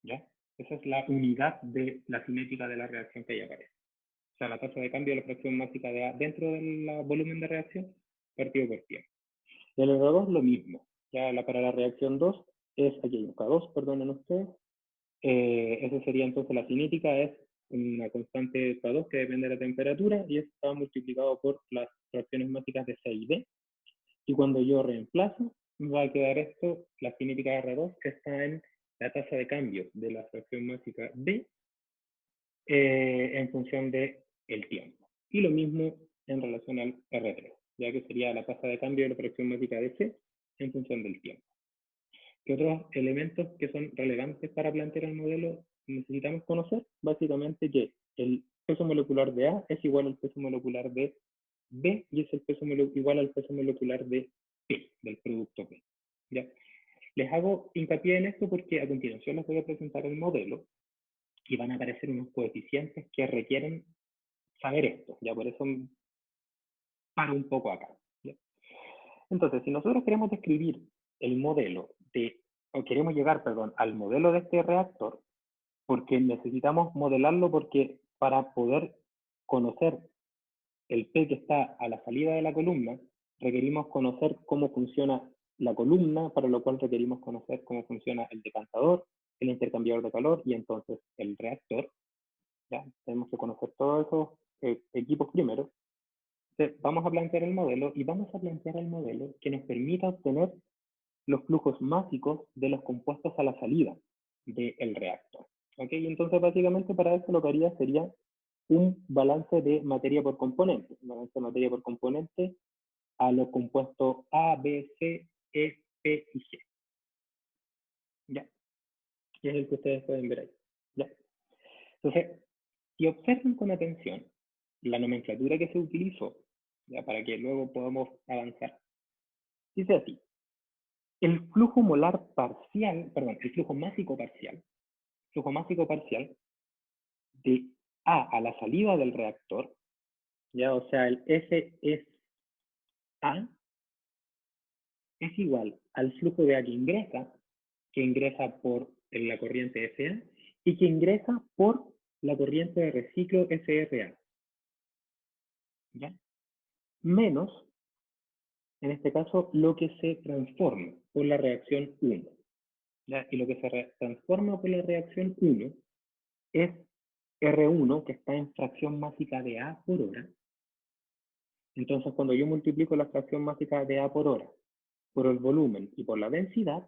¿Ya? Esa es la unidad de la cinética de la reacción que ahí aparece. O sea, la tasa de cambio de la fracción mágica de A dentro del volumen de reacción partido por tiempo. Y el R2 lo mismo. Ya para la reacción 2 es, aquí hay un K2, perdonen ustedes. Esa sería entonces la cinética, es una constante K2 que depende de la temperatura y está multiplicado por las fracciones mágicas de C y D. Y cuando yo reemplazo, va a quedar esto, la cinética de R2, que está en la tasa de cambio de la fracción mágica D en función del tiempo. Y lo mismo en relación al R3, ya que sería la tasa de cambio de la fracción mágica de C en función del tiempo. ¿Qué otros elementos que son relevantes para plantear el modelo necesitamos conocer? Básicamente que el peso molecular de A es igual al peso molecular de B y es el peso igual al peso molecular de P, del producto P. ¿Ya? Les hago hincapié en esto porque a continuación les voy a presentar el modelo y van a aparecer unos coeficientes que requieren saber esto. Ya por eso paro un poco acá. ¿Ya? Entonces, si nosotros queremos describir el modelo o queremos llegar, perdón, al modelo de este reactor, porque necesitamos modelarlo porque para poder conocer el P que está a la salida de la columna, requerimos conocer cómo funciona la columna, para lo cual requerimos conocer cómo funciona el decantador, el intercambiador de calor y entonces el reactor. ¿Ya? Tenemos que conocer todos esos equipos primero. Entonces, vamos a plantear el modelo y vamos a plantear el modelo que nos permita obtener los flujos mágicos de los compuestos a la salida del reactor. ¿Ok? Entonces, básicamente para eso lo que haría sería un balance de materia por componente. Un balance de materia por componente a los compuestos A, B, C, E, P y G. ¿Ya? Y es el que ustedes pueden ver ahí. ¿Ya? Entonces, si observan con atención la nomenclatura que se utilizó, ya para que luego podamos avanzar, dice así: el flujo molar parcial, perdón, el flujo másico parcial de A la salida del reactor, ya, o sea, el F es A, es igual al flujo de A que ingresa por la corriente FA y que ingresa por la corriente de reciclo FRA, ¿ya? Menos, en este caso, lo que se transforma por la reacción 1. ¿ya? Y lo que se transforma por la reacción 1 es R1, que está en fracción másica de A por hora. Entonces, cuando yo multiplico la fracción másica de A por hora por el volumen y por la densidad,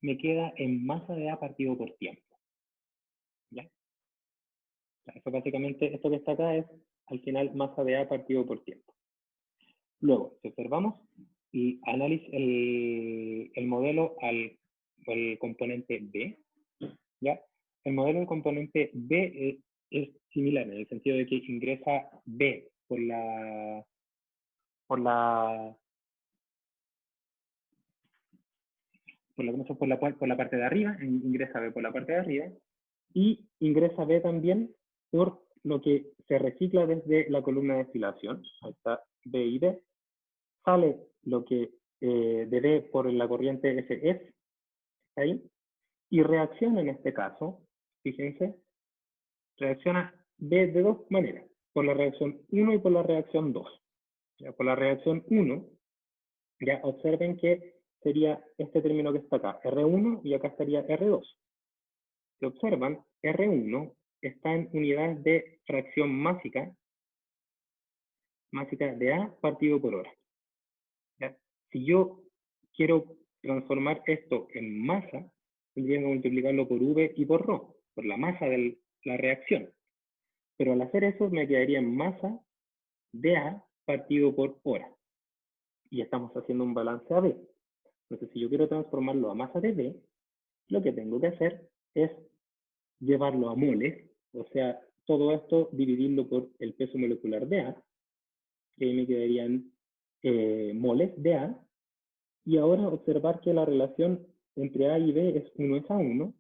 me queda en masa de A partido por tiempo. ¿Ya? Eso básicamente, esto que está acá es, al final, masa de A partido por tiempo. Luego, si observamos y análisis el modelo al componente B, ¿ya? El modelo del componente B es similar en el sentido de que ingresa B por la por la por la parte de arriba, ingresa B por la parte de arriba, y ingresa B también por lo que se recicla desde la columna de destilación, ahí está B y D, sale lo que de B por la corriente FS, ahí, y reacciona en este caso, fíjense, reacciona B de dos maneras, por la reacción 1 y por la reacción 2. Ya, por la reacción 1, ya observen que sería este término que está acá, R1, y acá estaría R2. Si observan, R1 está en unidades de fracción másica de A partido por hora. ¿Ya? Si yo quiero transformar esto en masa, tendría que multiplicarlo por V y por ρ, por la masa de la reacción. Pero al hacer eso me quedaría en masa de A partido por hora. Y estamos haciendo un balance AB. Entonces, si yo quiero transformarlo a masa de B, lo que tengo que hacer es llevarlo a moles, o sea, todo esto dividirlo por el peso molecular de A, que ahí me quedarían moles de A, y ahora observar que la relación entre A y B es 1:1,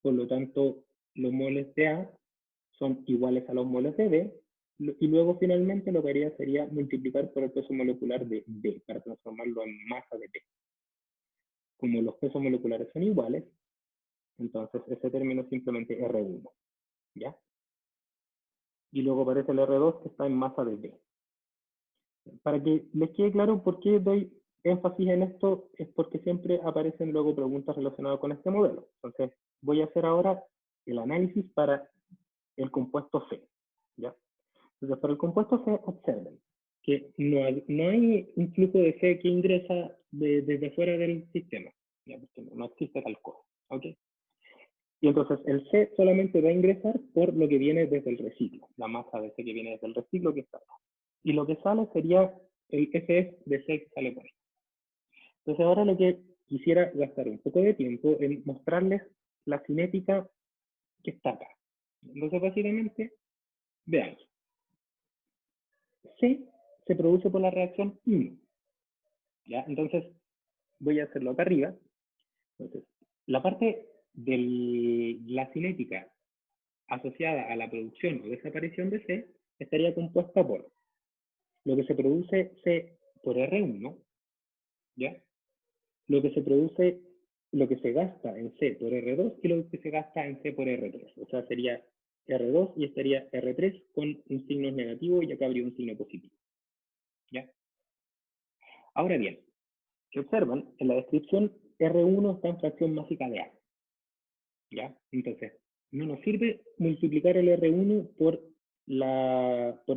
por lo tanto, los moles de A son iguales a los moles de B, y luego finalmente lo que haría sería multiplicar por el peso molecular de B, para transformarlo en masa de B. Como los pesos moleculares son iguales, entonces ese término es simplemente R1, ¿ya? Y luego aparece el R2 que está en masa de B. Para que les quede claro por qué doy énfasis en esto, es porque siempre aparecen luego preguntas relacionadas con este modelo. Entonces, voy a hacer ahora el análisis para el compuesto C, ¿ya? Entonces, para el compuesto C, observen que no hay un flujo de C que ingresa desde fuera del sistema, ¿ya? Porque no existe tal cosa, ¿ok? Y entonces el C solamente va a ingresar por lo que viene desde el reciclo, la masa de C que viene desde el reciclo que está acá. Y lo que sale sería el FS de C que sale por ahí. Entonces ahora lo que quisiera gastar un poco de tiempo en mostrarles la cinética que está acá. Entonces básicamente, veamos. C se produce por la reacción 1. ¿Ya? Entonces voy a hacerlo acá arriba. Entonces, la parte de la cinética asociada a la producción o desaparición de C estaría compuesta por lo que se produce C por R1, ¿ya? Lo que se produce, lo que se gasta en C por R2 y lo que se gasta en C por R3. O sea, sería R2 y estaría R3 con un signo negativo y acá habría un signo positivo, ¿ya? Ahora bien, si observan, en la descripción R1 está en fracción másica de A, ¿ya? Entonces, no nos sirve multiplicar el R1 por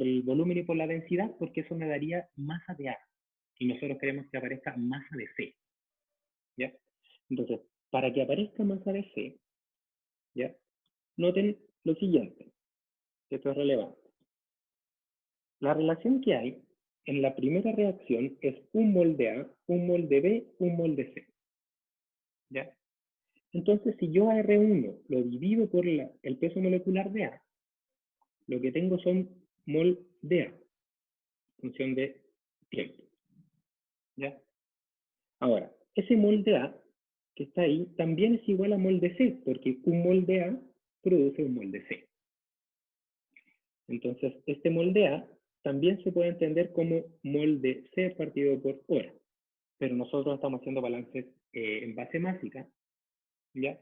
el volumen y por la densidad, porque eso me daría masa de A. Y nosotros queremos que aparezca masa de C, ¿ya? Entonces, para que aparezca masa de C, ¿ya? Noten lo siguiente, esto es relevante. La relación que hay en la primera reacción es un mol de A, un mol de B, un mol de C, ¿ya? Entonces, si yo a R1 lo divido por el peso molecular de A, lo que tengo son mol de A, función de tiempo, ¿ya? Ahora, ese mol de A que está ahí también es igual a mol de C, porque un mol de A produce un mol de C. Entonces, este mol de A también se puede entender como mol de C partido por hora, pero nosotros estamos haciendo balances en base másica, ¿ya?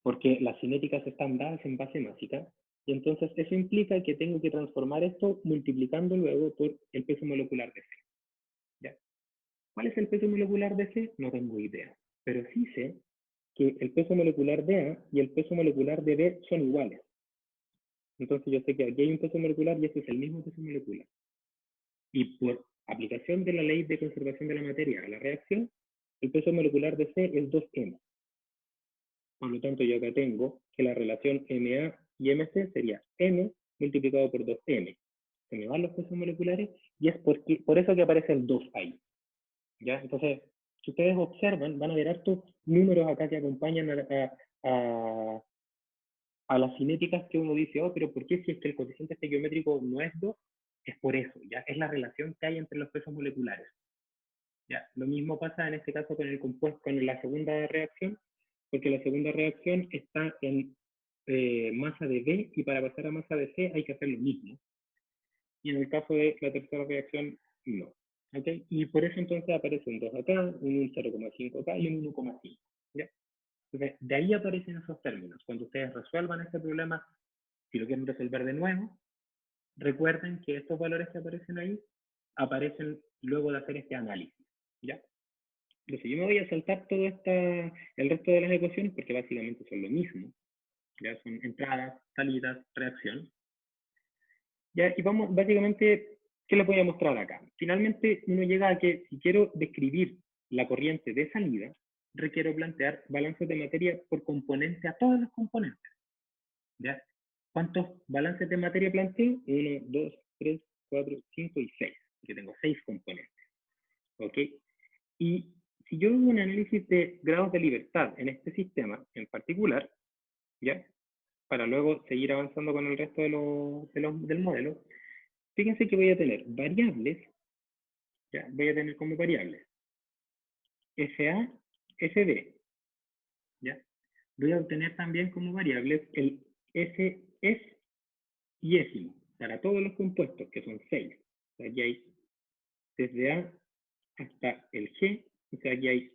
Porque las cinéticas están dadas en base másica, y entonces eso implica que tengo que transformar esto multiplicando luego por el peso molecular de C, ¿ya? ¿Cuál es el peso molecular de C? No tengo idea, pero sí sé que el peso molecular de A y el peso molecular de B son iguales. Entonces yo sé que aquí hay un peso molecular y este es el mismo peso molecular. Y por aplicación de la ley de conservación de la materia a la reacción, el peso molecular de C es 2M. Por lo tanto, yo acá tengo que la relación MA y MC sería M multiplicado por 2M. Se me van los pesos moleculares y es por eso que aparece el 2 ahí. ¿Ya? Entonces, si ustedes observan, van a ver hartos números acá que acompañan a las cinéticas que uno dice, oh, pero ¿por qué si es que el coeficiente estequiométrico no es 2? Es por eso, ¿ya? Es la relación que hay entre los pesos moleculares. ¿Ya? Lo mismo pasa en este caso con el compuesto, con la segunda reacción, porque la segunda reacción está en masa de B y para pasar a masa de C hay que hacer lo mismo. Y en el caso de la tercera reacción, no. ¿Okay? Y por eso entonces aparece un 2 acá, un 0,5 acá y un 1,5. ¿Ya? Entonces, de ahí aparecen esos términos. Cuando ustedes resuelvan este problema, si lo quieren resolver de nuevo, recuerden que estos valores que aparecen ahí aparecen luego de hacer este análisis. ¿Ya? Entonces, yo me voy a saltar todo el resto de las ecuaciones porque básicamente son lo mismo. ¿Ya? Son entradas, salidas, reacción. ¿Ya? Y vamos, básicamente, ¿qué les voy a mostrar acá? Finalmente, uno llega a que si quiero describir la corriente de salida, requiero plantear balances de materia por componente a todos los componentes. ¿Ya? ¿Cuántos balances de materia planteo? 1, 2, 3, 4, 5 y 6. Porque tengo 6 componentes. ¿Ok? Y si yo hago un análisis de grados de libertad en este sistema en particular, ¿ya? Para luego seguir avanzando con el resto del modelo, fíjense que voy a tener variables, ¿ya? Voy a tener como variables FA, FB, ¿ya? Voy a obtener también como variables el FS y éximo para todos los compuestos, que son 6. O sea, aquí hay desde A hasta el G, o sea, aquí hay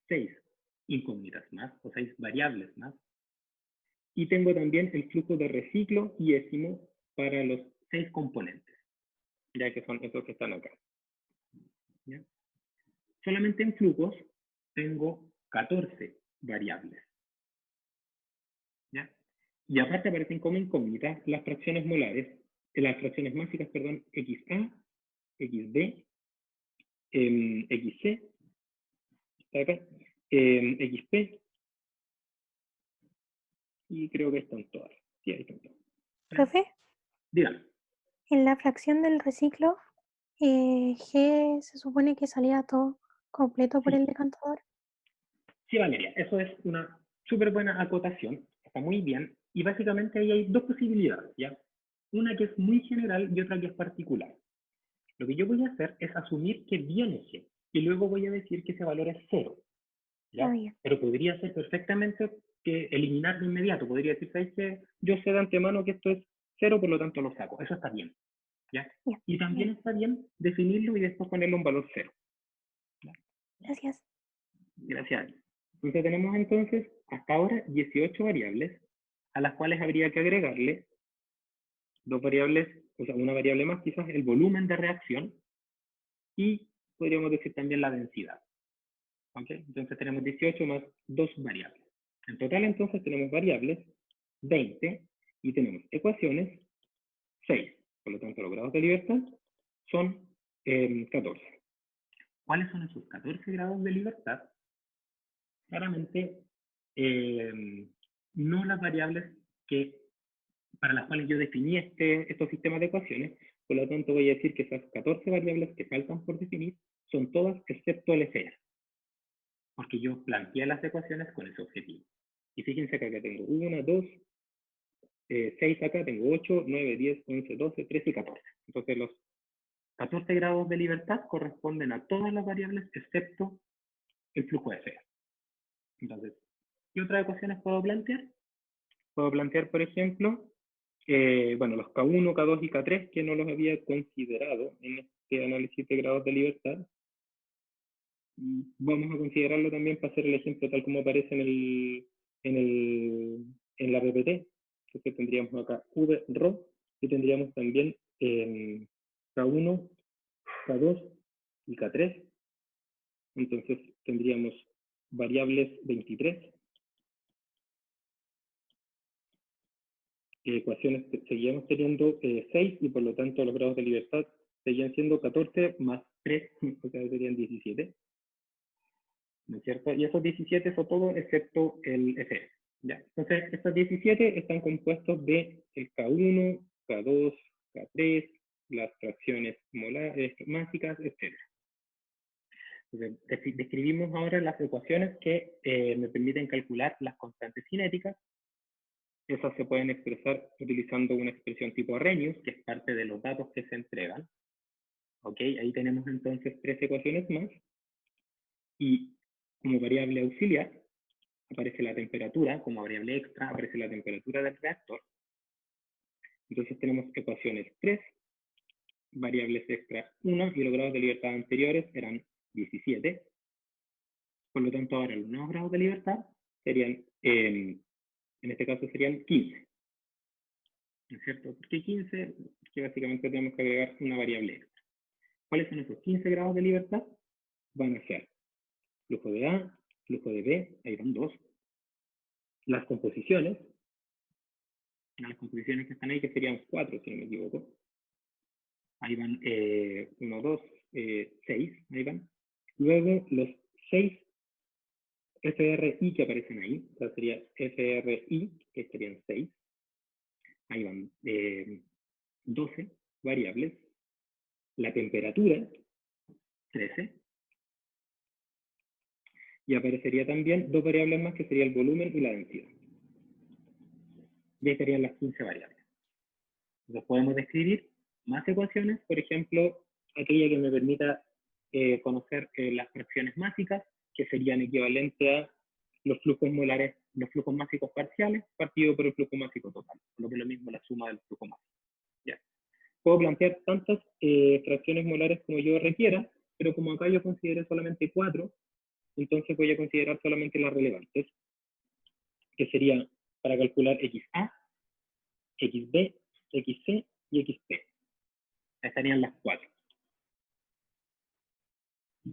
6 incógnitas más, o 6 variables más. Y tengo también el flujo de reciclo y éximo para los 6 componentes, ya que son esos que están acá. ¿Ya? Solamente en flujos tengo 14 variables. ¿Ya? Y aparte aparecen como incógnitas las fracciones molares, las fracciones mágicas, perdón, XA, XB, XC, está acá, XP, y creo que están todas. Sí, ahí están todas. Profe, Dígame. en la fracción del reciclo, G se supone que salía todo completo por el Sí, decantador. sí, Valeria, eso es una súper buena acotación, está muy bien, y básicamente ahí hay dos posibilidades, ¿ya? Una que es muy general y otra que es particular. Lo que yo voy a hacer es asumir que viene G, y luego voy a decir que ese valor es 0, Ah, ¿ya? bien. Pero podría ser perfectamente que eliminar de inmediato, podría decir, ¿sabes qué? Yo sé de antemano que esto es 0, por lo tanto lo saco, eso está bien, ¿ya? Ya, Y también bien. está bien definirlo y después ponerle un valor 0, ¿ya? Gracias. Gracias. Entonces tenemos entonces hasta ahora 18 variables a las cuales habría que agregarle dos variables, o sea, una variable más, quizás el volumen de reacción y podríamos decir también la densidad. ¿Okay? Entonces tenemos 18 más dos variables. En total entonces tenemos variables 20 y tenemos ecuaciones 6. Por lo tanto, los grados de libertad son 14. ¿Cuáles son esos 14 grados de libertad? Claramente, no las variables que, para las cuales yo definí estos sistemas de ecuaciones, por lo tanto voy a decir que esas 14 variables que faltan por definir son todas excepto el FR, porque yo planteé las ecuaciones con ese objetivo. Y fíjense que acá tengo 1, 2, 6 acá, tengo 8, 9, 10, 11, 12, 13 y 14. Entonces los 14 grados de libertad corresponden a todas las variables excepto el flujo de FR. Entonces, ¿qué otras ecuaciones puedo plantear? Puedo plantear, por ejemplo, bueno, los K1, K2 y K3, que no los había considerado en este análisis de grados de libertad. Vamos a considerarlo también para hacer el ejemplo tal como aparece en la PPT. Entonces tendríamos acá V, ρ, y tendríamos también K1, K2 y K3. Entonces tendríamos variables 23, ecuaciones, seguíamos teniendo 6 y por lo tanto los grados de libertad seguían siendo 14 más 3, o sea, serían 17. ¿No es cierto? Y esos 17 son todos excepto el FF. ¿Ya? Entonces, estos 17 están compuestos de el K1, K2, K3, las fracciones molares, másicas, etc. Entonces, describimos ahora las ecuaciones que me permiten calcular las constantes cinéticas. Esas se pueden expresar utilizando una expresión tipo Arrhenius, que es parte de los datos que se entregan. ¿Ok? Ahí tenemos entonces 3 ecuaciones más. Y como variable auxiliar, aparece la temperatura, como variable extra, aparece la temperatura del reactor. Entonces tenemos ecuaciones 3, variables extra 1, y los grados de libertad anteriores eran 17. Por lo tanto, ahora los nuevos grados de libertad serían, en este caso serían 15. ¿No es cierto? ¿Por qué 15? Porque básicamente tenemos que agregar una variable extra. ¿Cuáles son esos 15 grados de libertad? Van a ser flujo de A, flujo de B, ahí van 2. Las composiciones que están ahí, que serían 4, si no me equivoco. Ahí van 1, 2, 6, ahí van. Luego los 6 FRI que aparecen ahí, o sea, sería FRI, que serían 6. Ahí van 12 variables. La temperatura, 13. Y aparecería también 2 variables más, que sería el volumen y la densidad. Y ahí serían las 15 variables. Entonces podemos describir más ecuaciones, por ejemplo, aquella que me permita conocer las fracciones másicas, que serían equivalentes a los flujos molares, los flujos másicos parciales, partido por el flujo másico total, lo que es lo mismo la suma del flujo másico. ¿Ya? Puedo plantear tantas fracciones molares como yo requiera, pero como acá yo consideré solamente 4, entonces voy a considerar solamente las relevantes, que serían para calcular XA, XB, XC y XP. Estarían las 4.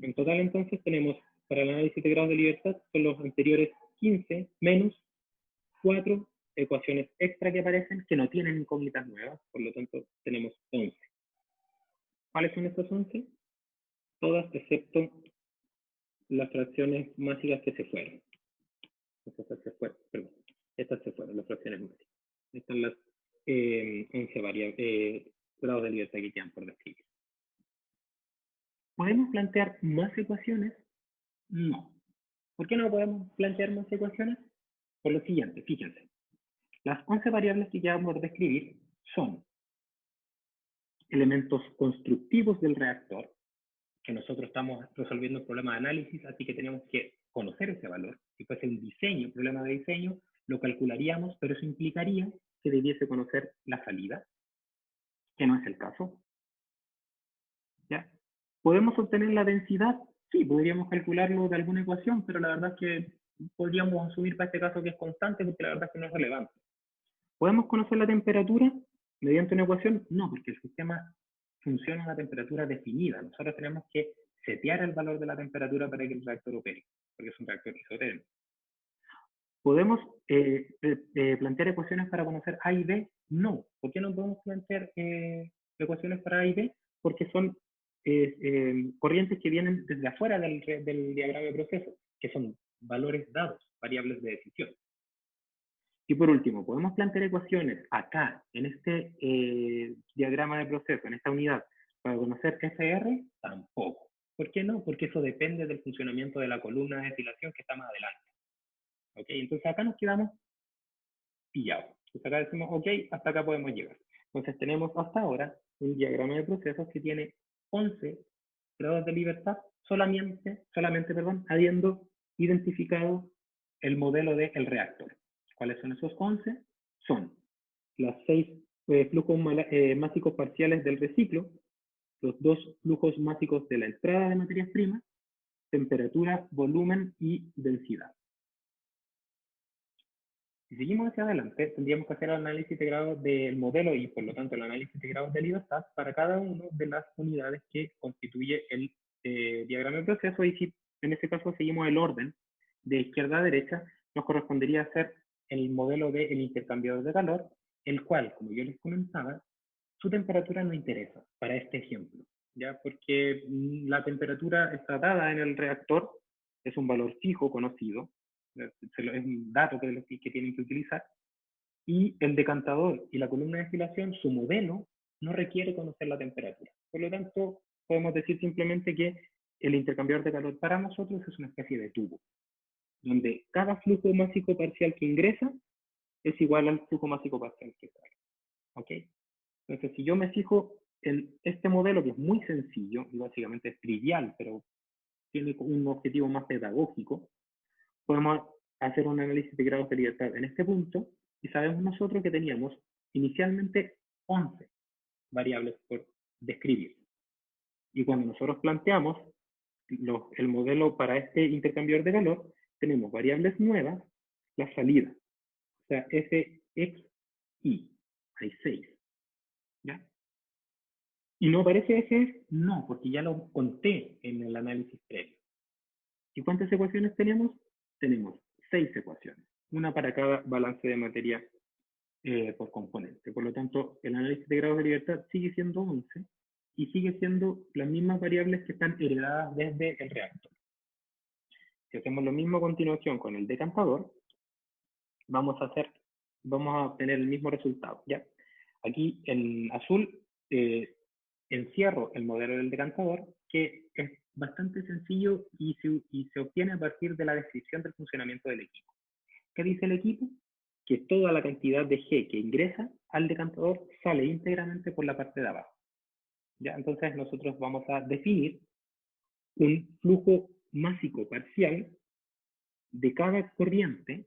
En total, entonces, tenemos para el análisis de grados de libertad, son los anteriores 15 menos 4 ecuaciones extra que aparecen, que no tienen incógnitas nuevas, por lo tanto, tenemos 11. ¿Cuáles son estos 11? Todas excepto las fracciones másicas que se fueron. Estas se fueron, las fracciones másicas. Estas son las 11 grados de libertad que quedan por describir. ¿Podemos plantear más ecuaciones? No. ¿Por qué no podemos plantear más ecuaciones? Por lo siguiente, fíjense. Las 11 variables que ya vamos a describir son elementos constructivos del reactor, que nosotros estamos resolviendo un problema de análisis, así que tenemos que conocer ese valor. Si fuese un diseño, un problema de diseño, lo calcularíamos, pero eso implicaría que debiese conocer la salida, que no es el caso. ¿Ya? ¿Podemos obtener la densidad? Sí, podríamos calcularlo de alguna ecuación, pero la verdad es que podríamos asumir para este caso que es constante, porque la verdad es que no es relevante. ¿Podemos conocer la temperatura mediante una ecuación? No, porque el sistema funciona a una temperatura definida. Nosotros tenemos que setear el valor de la temperatura para que el reactor opere, porque es un reactor isotérmico. ¿Podemos plantear ecuaciones para conocer A y B? No. ¿Por qué no podemos plantear ecuaciones para A y B? Porque son corrientes que vienen desde afuera del diagrama de proceso, que son valores dados, variables de decisión. Y por último, ¿podemos plantear ecuaciones acá, en este diagrama de proceso, en esta unidad, para conocer FR? Tampoco. ¿Por qué no? Porque eso depende del funcionamiento de la columna de destilación que está más adelante. ¿Ok? Entonces acá nos quedamos pillados. Entonces acá decimos, ok, hasta acá podemos llegar. Entonces tenemos hasta ahora un diagrama de procesos que tiene 11 grados de libertad, solamente habiendo identificado el modelo del reactor. ¿Cuáles son esos 11? Son las 6 flujos másicos parciales del reciclo, los 2 flujos másicos de la entrada de materias primas, temperatura, volumen y densidad. Si seguimos hacia adelante, tendríamos que hacer el análisis de grados del modelo y, por lo tanto, el análisis de grados de libertad para cada una de las unidades que constituye el diagrama de proceso. Y si en este caso seguimos el orden de izquierda a derecha, nos correspondería hacer el modelo del intercambiador de calor el cual, como yo les comentaba, su temperatura no interesa para este ejemplo, ¿ya? Porque la temperatura está dada en el reactor, es un valor fijo conocido, es un dato que tienen que utilizar, y el decantador y la columna de destilación, su modelo, no requiere conocer la temperatura. Por lo tanto, podemos decir simplemente que el intercambiador de calor para nosotros es una especie de tubo, donde cada flujo másico parcial que ingresa es igual al flujo másico parcial que sale. ¿Ok? Entonces, si yo me fijo en este modelo, que es muy sencillo y básicamente es trivial, pero tiene un objetivo más pedagógico, podemos hacer un análisis de grados de libertad en este punto y sabemos nosotros que teníamos inicialmente 11 variables por describir. Y cuando nosotros planteamos el modelo para este intercambiador de calor, tenemos variables nuevas, la salida, o sea, F, X, Y. Hay 6. ¿Ya? ¿Y no aparece F? No, porque ya lo conté en el análisis previo. ¿Y cuántas ecuaciones tenemos? Tenemos 6 ecuaciones, una para cada balance de materia por componente. Por lo tanto, el análisis de grados de libertad sigue siendo 11 y sigue siendo las mismas variables que están heredadas desde el reactor. Si hacemos lo mismo a continuación con el decantador, vamos a obtener el mismo resultado, ¿ya? Aquí en azul encierro el modelo del decantador, que es bastante sencillo y se obtiene a partir de la descripción del funcionamiento del equipo. ¿Qué dice el equipo? Que toda la cantidad de G que ingresa al decantador sale íntegramente por la parte de abajo. ¿Ya? Entonces nosotros vamos a definir un flujo másico parcial de cada corriente,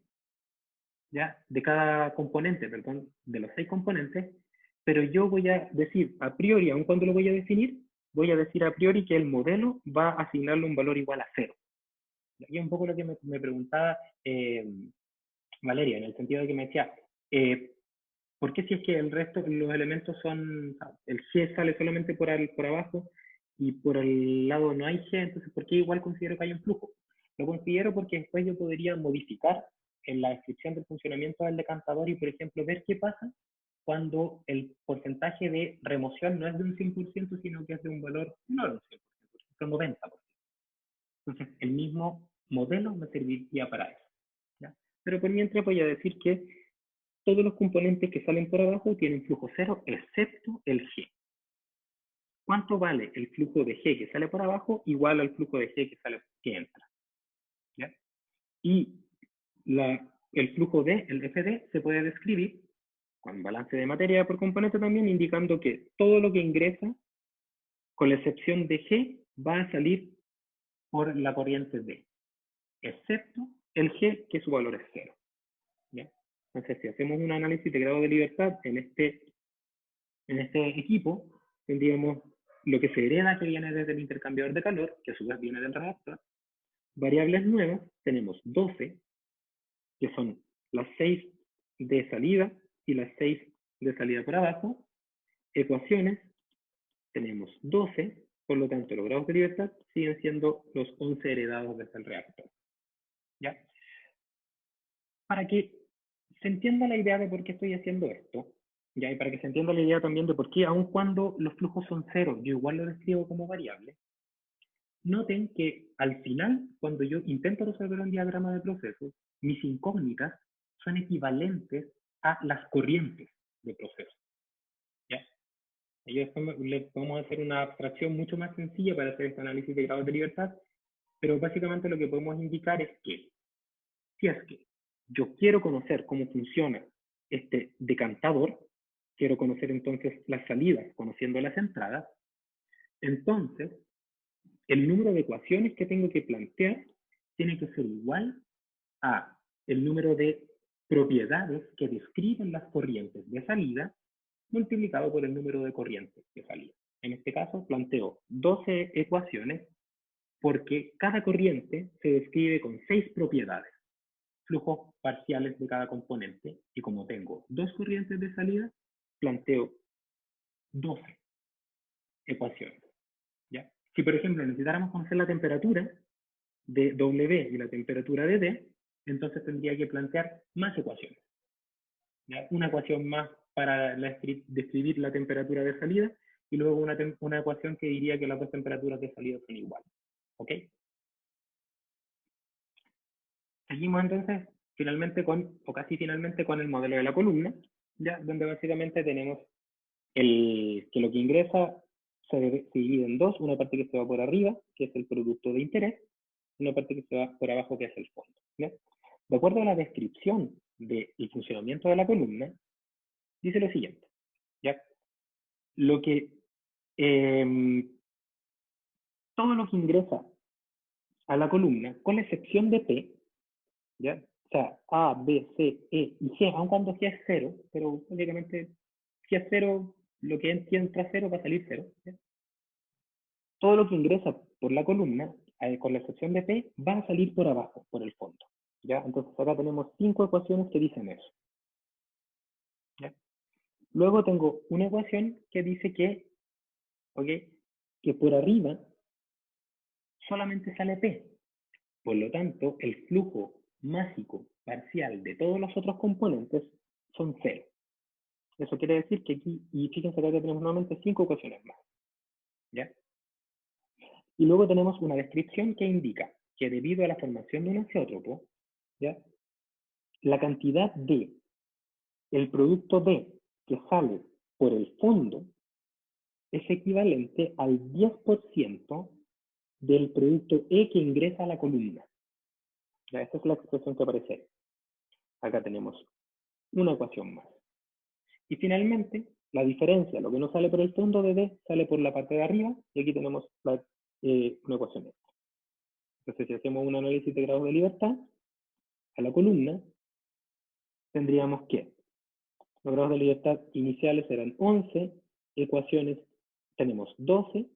¿ya? De cada componente, perdón, de los 6 componentes, pero yo voy a decir a priori, aun cuando lo voy a definir, voy a decir a priori que el modelo va a asignarle un valor igual a 0. Y es un poco lo que me preguntaba Valeria, en el sentido de que me decía, ¿por qué si es que el resto, los elementos son, el G sale solamente por abajo y por el lado no hay G, entonces ¿por qué igual considero que hay un flujo? Lo considero porque después yo podría modificar en la descripción del funcionamiento del decantador y, por ejemplo, ver qué pasa cuando el porcentaje de remoción no es de un 100%, sino que es de un valor no de un 100%, es un 90%. Entonces, el mismo modelo me serviría para eso. ¿Ya? Pero por mientras voy a decir que todos los componentes que salen por abajo tienen flujo cero, excepto el G. ¿Cuánto vale el flujo de G que sale por abajo? Igual al flujo de G que entra. ¿Ya? Y el flujo D, el FD, se puede describir con balance de materia por componente también, indicando que todo lo que ingresa, con la excepción de G, va a salir por la corriente D, excepto el G, que su valor es cero. ¿Ya? Entonces, si hacemos un análisis de grado de libertad en este equipo, tendríamos lo que se hereda, que viene desde el intercambiador de calor, que a su vez viene del reactor. Variables nuevas, tenemos 12, que son las 6 de salida y las 6 de salida por abajo. Ecuaciones, tenemos 12, por lo tanto los grados de libertad siguen siendo los 11 heredados desde el reactor. ¿Ya? Para que se entienda la idea de por qué estoy haciendo esto, ¿ya? Y para que se entienda la idea también de por qué, aun cuando los flujos son cero, yo igual lo describo como variable, noten que al final, cuando yo intento resolver un diagrama de procesos, mis incógnitas son equivalentes a las corrientes de proceso. ¿Ya? Y después le podemos hacer una abstracción mucho más sencilla para hacer este análisis de grados de libertad, pero básicamente lo que podemos indicar es que, si es que yo quiero conocer cómo funciona este decantador, quiero conocer entonces las salidas conociendo las entradas, entonces el número de ecuaciones que tengo que plantear tiene que ser igual a el número de propiedades que describen las corrientes de salida multiplicado por el número de corrientes de salida. En este caso planteo 12 ecuaciones porque cada corriente se describe con 6 propiedades, flujos parciales de cada componente, y como tengo 2 corrientes de salida, planteo 12 ecuaciones. ¿Ya? Si por ejemplo necesitáramos conocer la temperatura de W y la temperatura de D, entonces tendría que plantear más ecuaciones. ¿Ya? Una ecuación más para describir la temperatura de salida, y luego una ecuación que diría que las dos temperaturas de salida son iguales. ¿Ok? Seguimos entonces finalmente o casi finalmente con el modelo de la columna, ya, donde básicamente tenemos que lo que ingresa se divide en dos, una parte que se va por arriba, que es el producto de interés, y una parte que se va por abajo, que es el fondo. ¿Ya? De acuerdo a la descripción del funcionamiento de la columna, dice lo siguiente, ¿ya? Lo que, todo lo que ingresa a la columna, con la excepción de P, ¿ya? O sea, A, B, C, E y G, aun cuando G es cero, pero básicamente si es cero, lo que entra cero va a salir cero. ¿Ya? Todo lo que ingresa por la columna, con la excepción de P, va a salir por abajo, por el fondo. ¿Ya? Entonces acá tenemos 5 ecuaciones que dicen eso. ¿Ya? Luego tengo una ecuación que dice que, que por arriba solamente sale P. Por lo tanto, el flujo másico parcial de todos los otros componentes son cero. Eso quiere decir que aquí, y fíjense acá que tenemos nuevamente 5 ecuaciones más. ¿Ya? Y luego tenemos una descripción que indica que debido a la formación de un azeótropo, ¿ya? La cantidad de el producto D que sale por el fondo es equivalente al 10% del producto E que ingresa a la columna. ¿Ya? Esta es la expresión que aparece ahí. Acá tenemos una ecuación más. Y finalmente, la diferencia, lo que no sale por el fondo de D, sale por la parte de arriba, y aquí tenemos una ecuación extra. Entonces, si hacemos un análisis de grados de libertad, a la columna, tendríamos que los grados de libertad iniciales eran 11, ecuaciones tenemos 12,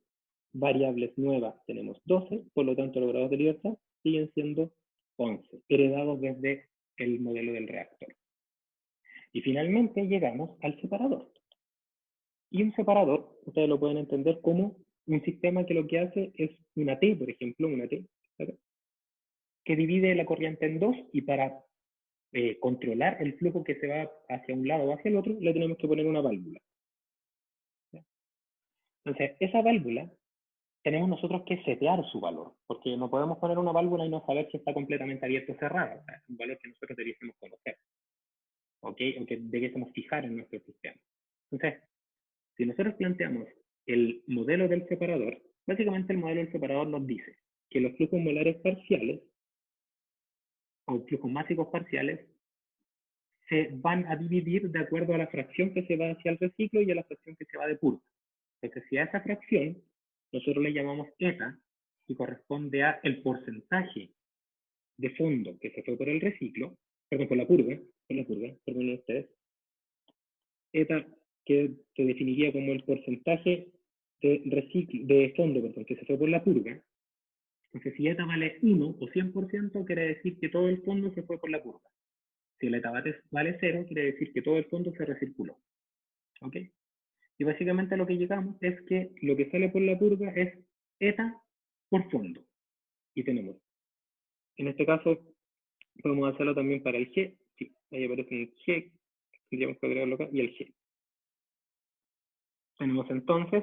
variables nuevas tenemos 12, por lo tanto los grados de libertad siguen siendo 11, heredados desde el modelo del reactor. Y finalmente llegamos al separador. Y un separador, ustedes lo pueden entender como un sistema que lo que hace es una T, por ejemplo, una T, ¿verdad? Que divide la corriente en dos, y para controlar el flujo que se va hacia un lado o hacia el otro, le tenemos que poner una válvula. ¿Ya? Entonces, esa válvula tenemos nosotros que setear su valor, porque no podemos poner una válvula y no saber si está completamente abierta o cerrada. O sea, es un valor que nosotros debiésemos conocer, ¿ok? Aunque debiésemos fijar en nuestro sistema. Entonces, si nosotros planteamos el modelo del separador, básicamente el modelo del separador nos dice que los flujos molares parciales, o flujos máxicos parciales, se van a dividir de acuerdo a la fracción que se va hacia el reciclo y a la fracción que se va de purga. Entonces, si a esa fracción nosotros le llamamos eta, y corresponde a el porcentaje de fondo que se fue por el reciclo, perdón, por la purga, perdón ustedes, eta que se definiría como el porcentaje de fondo, perdón, que se fue por la purga. Entonces, si eta vale 1 o 100%, quiere decir que todo el fondo se fue por la purga. Si el eta vale 0, quiere decir que todo el fondo se recirculó. ¿Ok? Y básicamente lo que llegamos es que lo que sale por la purga es eta por fondo. Y tenemos, en este caso, podemos hacerlo también para el G. Sí, ahí aparece un G, tendríamos que agregarlo acá, y el G. Tenemos entonces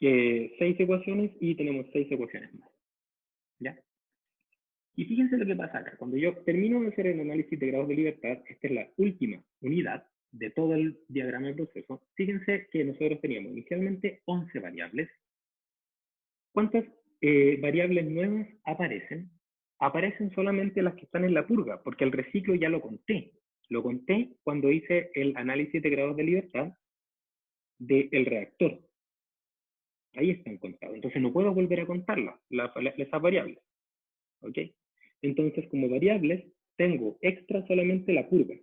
6 ecuaciones y tenemos 6 ecuaciones más. ¿Ya? Y fíjense lo que pasa acá. Cuando yo termino de hacer el análisis de grados de libertad, esta es la última unidad de todo el diagrama de proceso. Fíjense que nosotros teníamos inicialmente 11 variables. ¿Cuántas variables nuevas aparecen? Aparecen solamente las que están en la purga, porque el reciclo ya lo conté. Lo conté cuando hice el análisis de grados de libertad del reactor. Ahí están contados. Entonces no puedo volver a contarlas, esas variables. ¿Ok? Entonces, como variables, tengo extra solamente la purga,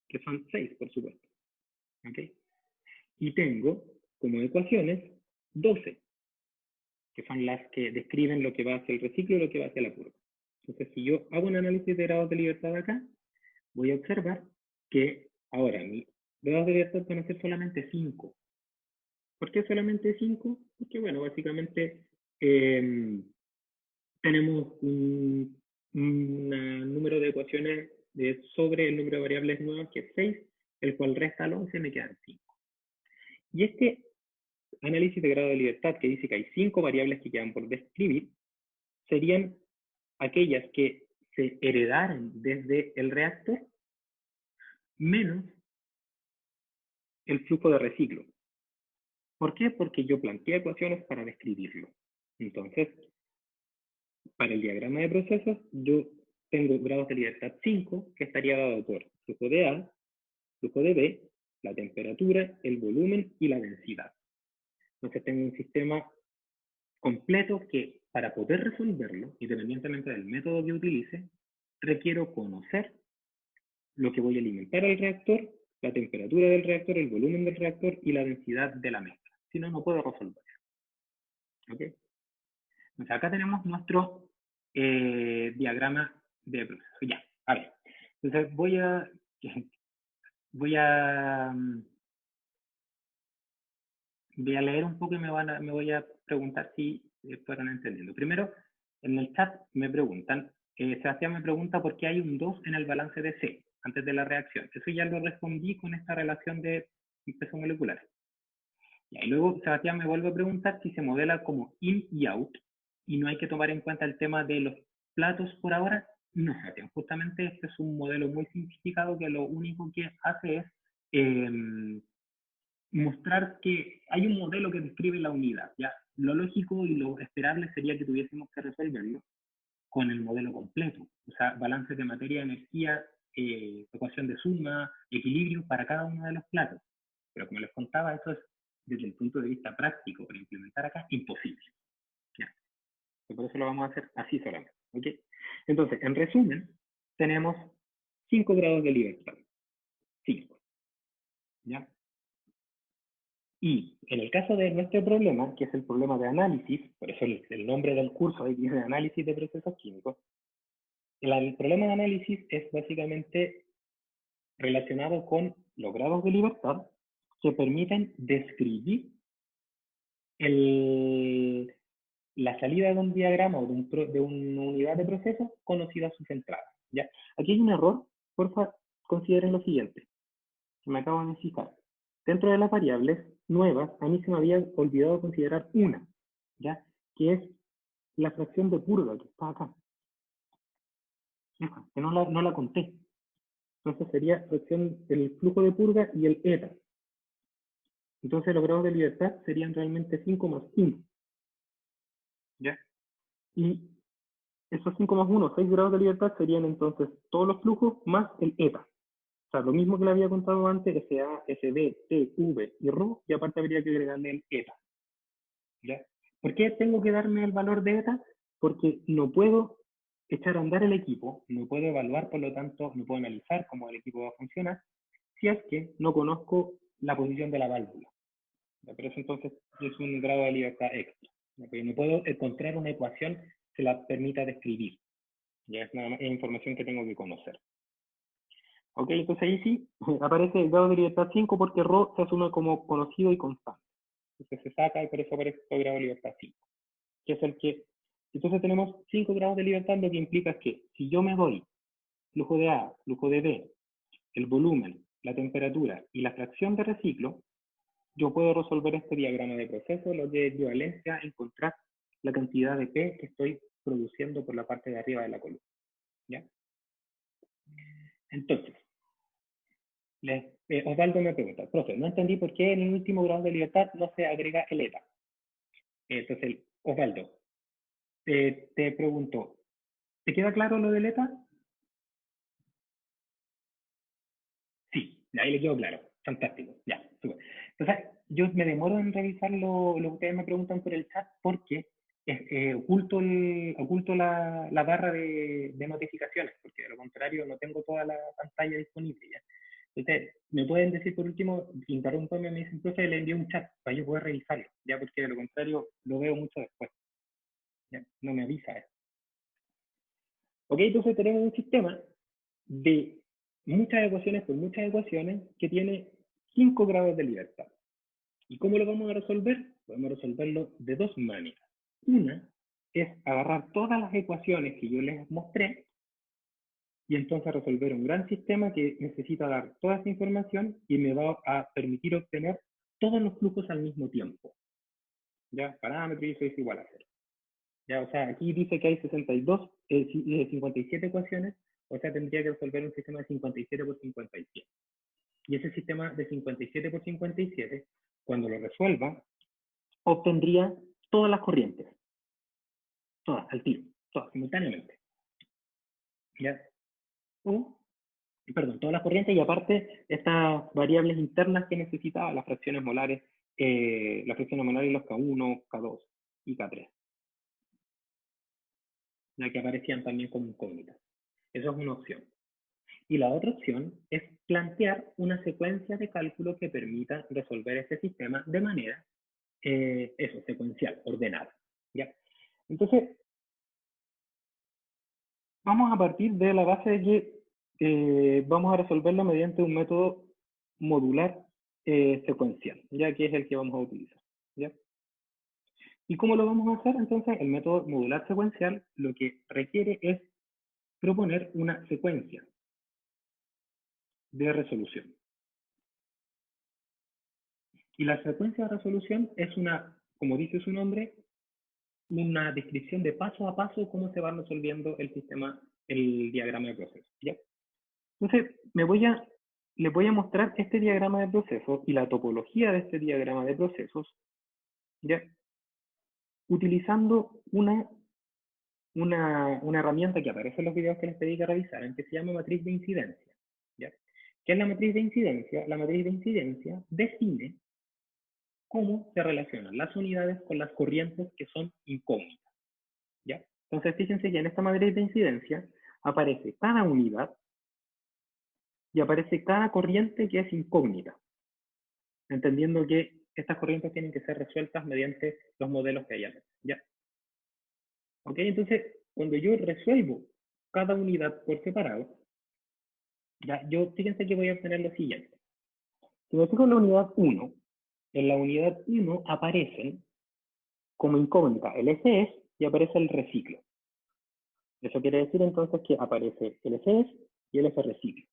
que son 6, por supuesto. ¿Ok? Y tengo como ecuaciones 12, que son las que describen lo que va hacia el reciclo y lo que va hacia la purga. Entonces, si yo hago un análisis de grados de libertad acá, voy a observar que ahora mis grados de libertad van a ser solamente 5. ¿Por qué solamente 5? Porque, bueno, básicamente tenemos un número de ecuaciones sobre el número de variables nuevas, que es 6, el cual resta al 11 y me quedan 5. Y este análisis de grado de libertad, que dice que hay 5 variables que quedan por describir, serían aquellas que se heredaron desde el reactor menos el flujo de reciclo. ¿Por qué? Porque yo planteé ecuaciones para describirlo. Entonces, para el diagrama de procesos, yo tengo grados de libertad 5, que estaría dado por flujo de A, flujo de B, la temperatura, el volumen y la densidad. Entonces tengo un sistema completo que, para poder resolverlo, independientemente del método que utilice, requiero conocer lo que voy a alimentar al reactor, la temperatura del reactor, el volumen del reactor y la densidad de la mezcla. Si no, no puedo resolverlo. ¿Ok? Entonces acá tenemos nuestro diagrama de proceso. Ya, a ver. Entonces voy a leer un poco y me voy a preguntar si fueron entendiendo. Primero, en el chat me preguntan, Sebastián me pregunta por qué hay un 2 en el balance de C antes de la reacción. Eso ya lo respondí con esta relación de peso molecular. Y luego Sebastián me vuelve a preguntar si se modela como in y out y no hay que tomar en cuenta el tema de los platos por ahora. No, Sebastián, justamente este es un modelo muy simplificado que lo único que hace es mostrar que hay un modelo que describe la unidad. ¿Ya? Lo lógico y lo esperable sería que tuviésemos que resolverlo con el modelo completo, o sea, balance de materia, energía, ecuación de suma, equilibrio para cada uno de los platos. Pero como les contaba, eso es, desde el punto de vista práctico, para implementar acá, imposible. ¿Ya? Por eso lo vamos a hacer así solamente. ¿Okay? Entonces, en resumen, tenemos 5 grados de libertad. 5. ¿Ya? Y en el caso de nuestro problema, que es el problema de análisis, por eso el nombre del curso es de análisis de procesos químicos, el problema de análisis es básicamente relacionado con los grados de libertad que permiten describir la salida de un diagrama o de una unidad de proceso conocida sus entradas. ¿Ya? Aquí hay un error, porfa, consideren lo siguiente, que me acabo de fijar. Dentro de las variables nuevas, a mí se me había olvidado considerar una, ¿ya? Que es la fracción de purga que está acá. Que no la conté. Entonces sería fracción del flujo de purga y el eta. Entonces los grados de libertad serían realmente 5 más 1. ¿Ya? Y esos 5 más 1, 6 grados de libertad serían entonces todos los flujos más el eta. O sea, lo mismo que le había contado antes, SA, SD, T, V y ρ, y aparte habría que agregarle el eta. ¿Ya? ¿Por qué tengo que darme el valor de eta? Porque no puedo echar a andar el equipo, no puedo evaluar, por lo tanto, no puedo analizar cómo el equipo va a funcionar, si es que no conozco la posición de la válvula. Pero eso entonces es un grado de libertad extra. Porque no puedo encontrar una ecuación que la permita describir. Ya es nada más información que tengo que conocer. Ok, entonces ahí sí aparece el grado de libertad 5 porque ρ se asume como conocido y constante. Entonces se saca y por eso aparece el grado de libertad 5. Que es el que... Entonces tenemos 5 grados de libertad, lo que implica es que si yo me doy flujo de A, flujo de B, el volumen, la temperatura y la fracción de reciclo, yo puedo resolver este diagrama de proceso, lo que equivalencia a encontrar la cantidad de P que estoy produciendo por la parte de arriba de la columna. ¿Ya? Entonces, Osvaldo me pregunta, profe, no entendí por qué en el último grado de libertad no se agrega el eta. Entonces, Osvaldo, te pregunto, ¿te queda claro lo del eta? Sí, ahí le quedó claro. Fantástico, ya, súper. Entonces, yo me demoro en revisar lo que ustedes me preguntan por el chat porque oculto la barra de notificaciones, porque de lo contrario no tengo toda la pantalla disponible ya. Entonces, me pueden decir por último, interrúmpame, me dicen, profe, le envié un chat para yo poder revisarlo, ya, porque de lo contrario lo veo mucho después. ¿Ya? No me avisa eso. Ok, entonces tenemos un sistema de muchas ecuaciones por muchas ecuaciones que tiene 5 grados de libertad. ¿Y cómo lo vamos a resolver? Podemos resolverlo de dos maneras. Una es agarrar todas las ecuaciones que yo les mostré y entonces resolver un gran sistema que necesita dar toda esa información y me va a permitir obtener todos los flujos al mismo tiempo. ¿Ya? Parámetro y eso es igual a 0. ¿Ya? O sea, aquí dice que hay 57 ecuaciones, o sea, tendría que resolver un sistema de 57 por 57. Y ese sistema de 57 por 57, cuando lo resuelva, obtendría todas las corrientes. Todas, al tiro, todas, simultáneamente. ¿Ya? Perdón, todas las corrientes y aparte estas variables internas que necesitaba, las fracciones molares y los K1, K2 y K3, ya que aparecían también como incógnitas. Eso es una opción. Y la otra opción es plantear una secuencia de cálculo que permita resolver este sistema de manera, secuencial, ordenada. ¿Ya? Entonces, vamos a partir de la base de que vamos a resolverlo mediante un método modular secuencial, ya que es el que vamos a utilizar. ¿Ya? ¿Y cómo lo vamos a hacer? Entonces, el método modular secuencial lo que requiere es proponer una secuencia de resolución. Y la secuencia de resolución es como dice su nombre, una descripción de paso a paso cómo se va resolviendo el sistema, el diagrama de proceso. ¿Ya? Entonces, les voy a mostrar este diagrama de procesos y la topología de este diagrama de procesos, ¿ya? Utilizando una herramienta que aparece en los videos que les pedí que revisaran, que se llama matriz de incidencia. ¿Ya? ¿Qué es la matriz de incidencia? La matriz de incidencia define cómo se relacionan las unidades con las corrientes que son incógnitas. ¿Ya? Entonces, fíjense que en esta matriz de incidencia aparece cada unidad y aparece cada corriente que es incógnita, entendiendo que estas corrientes tienen que ser resueltas mediante los modelos que hay aquí. ¿Ya? ¿Ok? Entonces, cuando yo resuelvo cada unidad por separado, ya, fíjense que voy a obtener lo siguiente. Si me fijo en la unidad 1, en la unidad 1 aparecen como incógnita el SS y aparece el reciclo. Eso quiere decir entonces que aparece el SS y el S reciclo.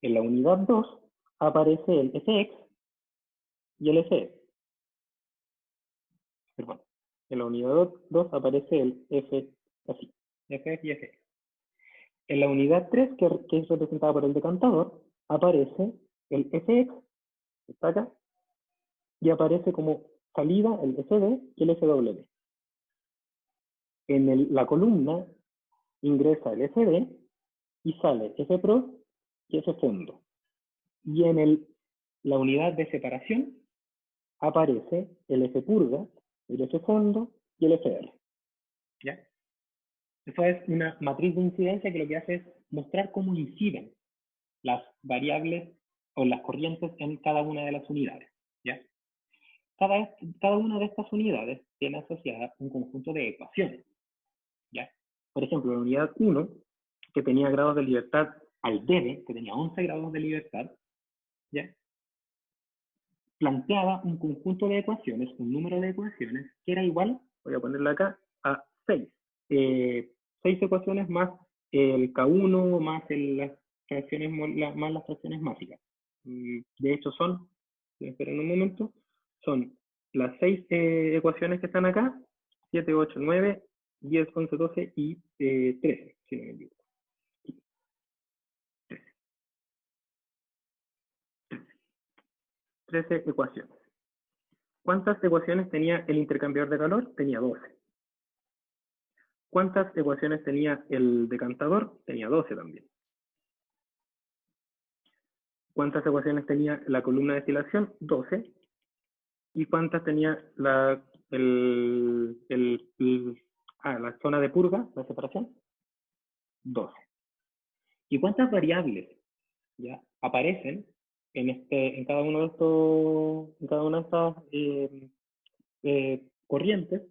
En la unidad 2 aparece el SX y el SS. Perdón. En la unidad 2 aparece el F así, FX y FX. En la unidad 3, que es representada por el decantador, aparece el FX, que está acá, y aparece como salida el SD y el SW. En la columna ingresa el SD y sale FPRO y FFondo. Y en la unidad de separación aparece el FPurga, el FFondo y el FR. ¿Ya? Eso es una matriz de incidencia que lo que hace es mostrar cómo inciden las variables o las corrientes en cada una de las unidades. ¿Ya? Cada una de estas unidades tiene asociada un conjunto de ecuaciones. ¿Ya? Por ejemplo, la unidad 1, que tenía grados de libertad al debe, que tenía 11 grados de libertad, ¿ya? Planteaba un conjunto de ecuaciones, un número de ecuaciones, que era igual, voy a ponerlo acá, a 6. 6 ecuaciones más el K1 más las fracciones mágicas. De hecho esperen un momento, son las 6 ecuaciones que están acá, 7, 8, 9, 10, 11, 12 y 13, si no me equivoco. 13 ecuaciones. ¿Cuántas ecuaciones tenía el intercambiador de calor? Tenía 12. ¿Cuántas ecuaciones tenía el decantador? Tenía 12 también. ¿Cuántas ecuaciones tenía la columna de destilación? 12. ¿Y cuántas tenía la zona de purga, la separación? 12. ¿Y cuántas variables ya aparecen en cada uno de estos, en cada una de estas corrientes?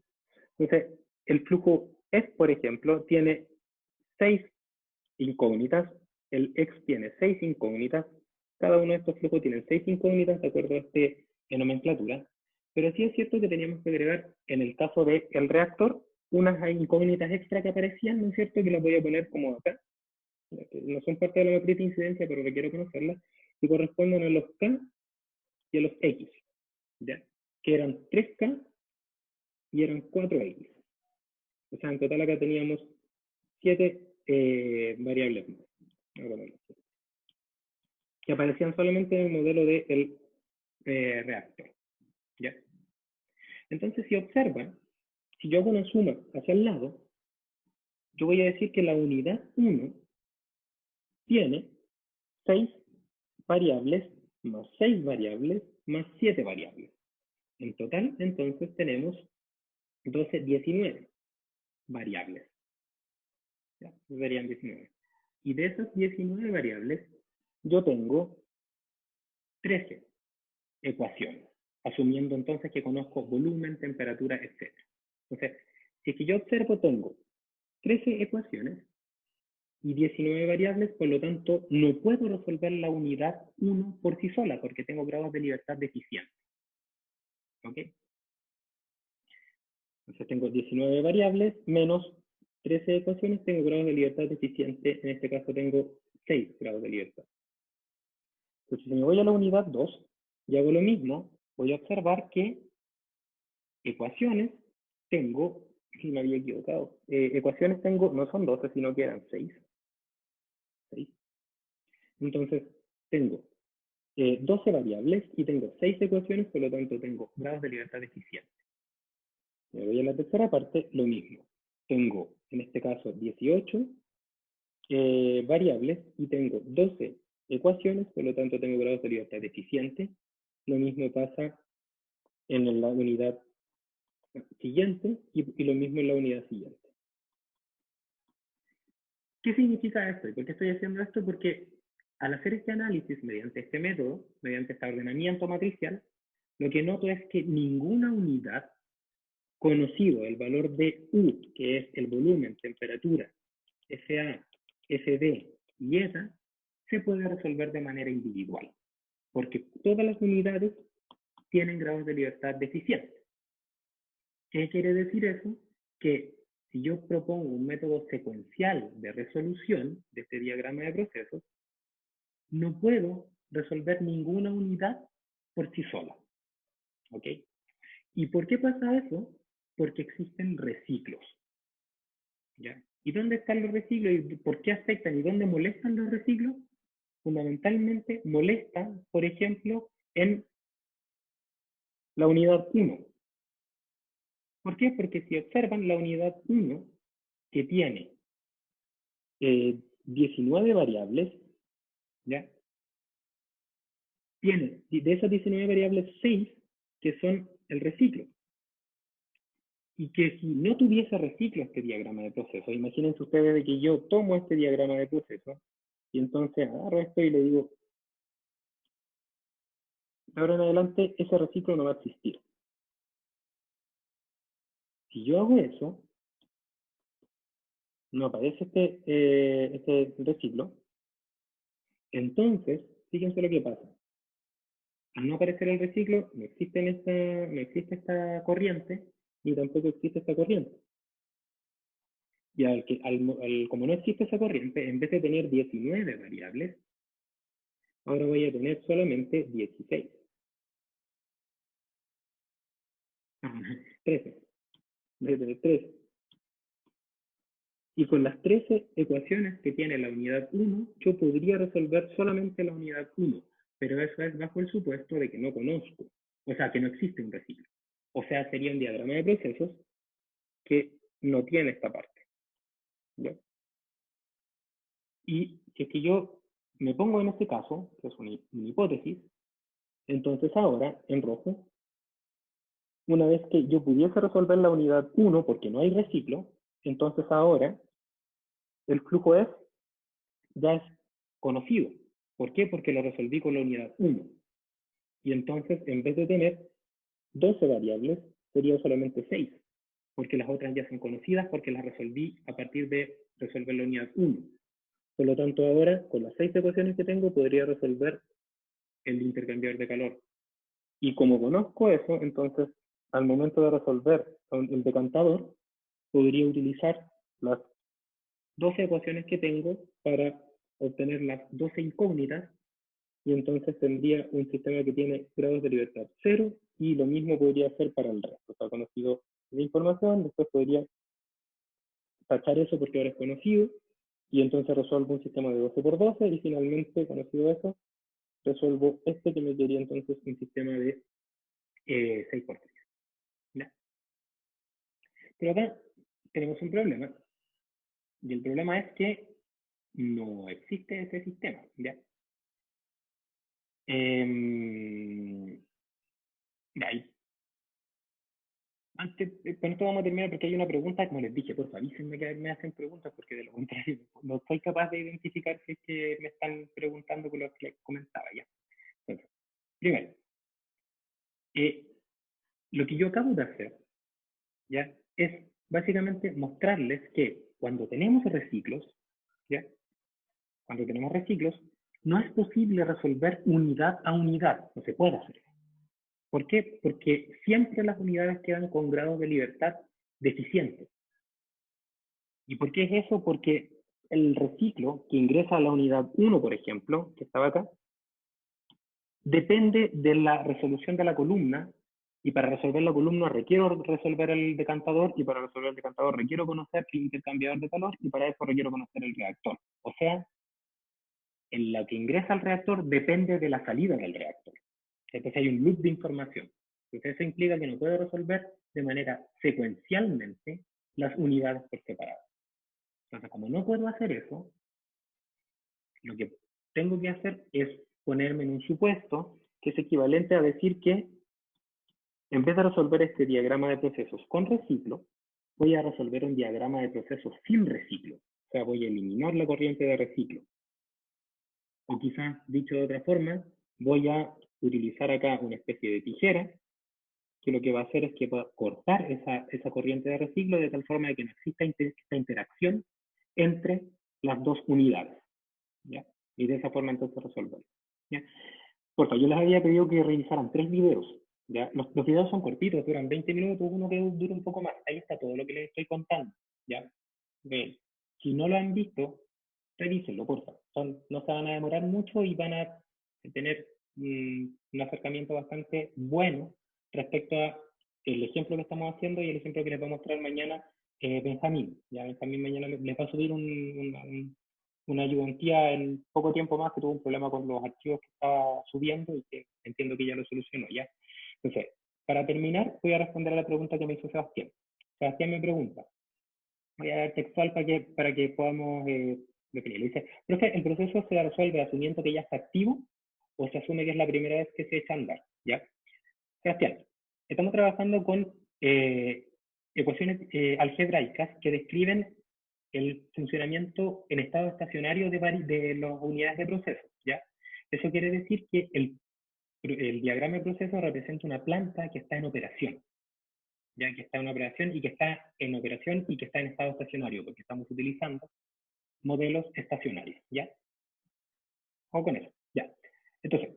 Entonces, el flujo S, por ejemplo, tiene 6 incógnitas, el X tiene 6 incógnitas, cada uno de estos flujos tiene 6 incógnitas de acuerdo a esta nomenclatura, pero sí es cierto que teníamos que agregar, en el caso del reactor, unas incógnitas extra que aparecían, ¿no es cierto? Que las voy a poner como acá. No son parte de la matriz de incidencia, pero requiero conocerlas, y corresponden a los K y a los X, ¿ya? Que eran 3K y eran 4X. O sea, en total acá teníamos 7 variables más, que aparecían solamente en el modelo del reactor, ¿ya? Entonces, si observan, si yo hago una suma hacia el lado, yo voy a decir que la unidad 1 tiene 6 variables más 6 variables más 7 variables. En total, entonces, tenemos 19 variables. ¿Ya? Serían 19. Y de esas 19 variables, yo tengo 13 ecuaciones, asumiendo entonces que conozco volumen, temperatura, etc. Entonces, si es que yo observo, tengo 13 ecuaciones y 19 variables, por lo tanto, no puedo resolver la unidad 1 por sí sola, porque tengo grados de libertad deficientes. ¿Ok? Entonces tengo 19 variables menos 13 ecuaciones, tengo grados de libertad deficiente, en este caso tengo 6 grados de libertad. Entonces si me voy a la unidad 2 y hago lo mismo, voy a observar que ecuaciones tengo, si me había equivocado, ecuaciones tengo, no son 12, sino que eran 6. Entonces tengo 12 variables y tengo 6 ecuaciones, por lo tanto tengo grados de libertad deficiente. Me voy a la tercera parte, lo mismo. Tengo, en este caso, 18 variables y tengo 12 ecuaciones, por lo tanto tengo grados de libertad deficiente. Lo mismo pasa en la unidad siguiente y lo mismo en la unidad siguiente. ¿Qué significa esto? ¿Y por qué estoy haciendo esto? Porque al hacer este análisis mediante este método, mediante este ordenamiento matricial, lo que noto es que ninguna unidad conocido el valor de U, que es el volumen, temperatura, FA, FB y ETA, se puede resolver de manera individual, porque todas las unidades tienen grados de libertad deficientes. ¿Qué quiere decir eso? Que si yo propongo un método secuencial de resolución de este diagrama de procesos, no puedo resolver ninguna unidad por sí sola. ¿Ok? ¿Y por qué pasa eso? Porque existen reciclos. ¿Ya? ¿Y dónde están los reciclos? ¿Y por qué afectan? ¿Y dónde molestan los reciclos? Fundamentalmente molestan, por ejemplo, en la unidad 1. ¿Por qué? Porque si observan la unidad 1, que tiene 19 variables, ¿ya? Tiene de esas 19 variables 6 que son el reciclo. Y que si no tuviese reciclo este diagrama de proceso, imagínense ustedes de que yo tomo este diagrama de proceso y entonces agarro esto y le digo, de ahora en adelante ese reciclo no va a existir. Si yo hago eso, no aparece este reciclo, entonces, fíjense lo que pasa. Al no aparecer el reciclo, no existe esta corriente, ni tampoco existe esta corriente. Y como no existe esa corriente, en vez de tener 19 variables, ahora voy a tener solamente 16. 13. Voy a tener 13. Y con las 13 ecuaciones que tiene la unidad 1, yo podría resolver solamente la unidad 1, pero eso es bajo el supuesto de que no conozco, o sea, que no existe un reciclo. O sea, sería un diagrama de procesos que no tiene esta parte. ¿Ya? Y si es que yo me pongo en este caso, que es una hipótesis, entonces ahora, en rojo, una vez que yo pudiese resolver la unidad 1 porque no hay reciclo, entonces ahora el flujo F ya es conocido. ¿Por qué? Porque lo resolví con la unidad 1. Y entonces, en vez de tener 12 variables, sería solamente 6, porque las otras ya son conocidas porque las resolví a partir de resolver la unidad 1. Por lo tanto, ahora, con las 6 ecuaciones que tengo, podría resolver el intercambiador de calor. Y como conozco eso, entonces, al momento de resolver el decantador, podría utilizar las 12 ecuaciones que tengo para obtener las 12 incógnitas, y entonces tendría un sistema que tiene grados de libertad 0, y lo mismo podría hacer para el resto. O sea, conocido la información, después podría tachar eso porque ahora es conocido, y entonces resuelvo un sistema de 12 por 12, y finalmente, conocido eso, resuelvo este que me daría entonces un sistema de 6 por 3. ¿Ya? Pero acá tenemos un problema, y el problema es que no existe ese sistema. ¿Ya? Ahí. Antes, con esto vamos a terminar porque hay una pregunta, como les dije, por favor, avísenme que me hacen preguntas, porque de lo contrario no soy capaz de identificar si es que me están preguntando con lo que les comentaba ya. Entonces, primero, lo que yo acabo de hacer, ¿ya? Es básicamente mostrarles que cuando tenemos reciclos, ¿ya? Cuando tenemos reciclos, no es posible resolver unidad a unidad, no se puede hacer. ¿Por qué? Porque siempre las unidades quedan con grados de libertad deficientes. ¿Y por qué es eso? Porque el reciclo que ingresa a la unidad 1, por ejemplo, que estaba acá, depende de la resolución de la columna, y para resolver la columna requiero resolver el decantador, y para resolver el decantador requiero conocer el intercambiador de calor, y para eso requiero conocer el reactor. O sea, en lo que ingresa al reactor depende de la salida del reactor. Entonces hay un loop de información. Entonces eso implica que no puedo resolver de manera secuencialmente las unidades por separado. Entonces, como no puedo hacer eso, lo que tengo que hacer es ponerme en un supuesto que es equivalente a decir que en vez de resolver este diagrama de procesos con reciclo, voy a resolver un diagrama de procesos sin reciclo. O sea, voy a eliminar la corriente de reciclo. O quizás, dicho de otra forma, voy a utilizar acá una especie de tijera, que lo que va a hacer es que va a cortar esa corriente de reciclo de tal forma de que no exista esta interacción entre las dos unidades. ¿Ya? Y de esa forma entonces resolverlo. ¿Ya? Por favor, yo les había pedido que revisaran 3 videos. ¿Ya? Los videos son cortitos, duran 20 minutos, uno que dura un poco más. Ahí está todo lo que les estoy contando. ¿Ya? Bien. Si no lo han visto, revísenlo, por favor. No se van a demorar mucho y van a tener un acercamiento bastante bueno respecto a el ejemplo que estamos haciendo y el ejemplo que les va a mostrar mañana Benjamín. Ya Benjamín mañana les va a subir una ayudantía en poco tiempo más, que tuvo un problema con los archivos que estaba subiendo y que entiendo que ya lo solucionó. ¿Ya? Entonces, para terminar, voy a responder a la pregunta que me hizo Sebastián. Sebastián me pregunta, voy a dar textual para que podamos definirlo. Dice, profe, ¿el proceso se resuelve asumiendo que ya está activo o se asume que es la primera vez que se echa a andar? ¿Ya? Sebastián, estamos trabajando con ecuaciones algebraicas que describen el funcionamiento en estado estacionario de las unidades de proceso. ¿Ya? Eso quiere decir que el diagrama de proceso representa una planta que está en operación. Ya que está en operación y que está en operación y que está en estado estacionario, porque estamos utilizando modelos estacionarios, ¿ya? O con eso, ya. Entonces,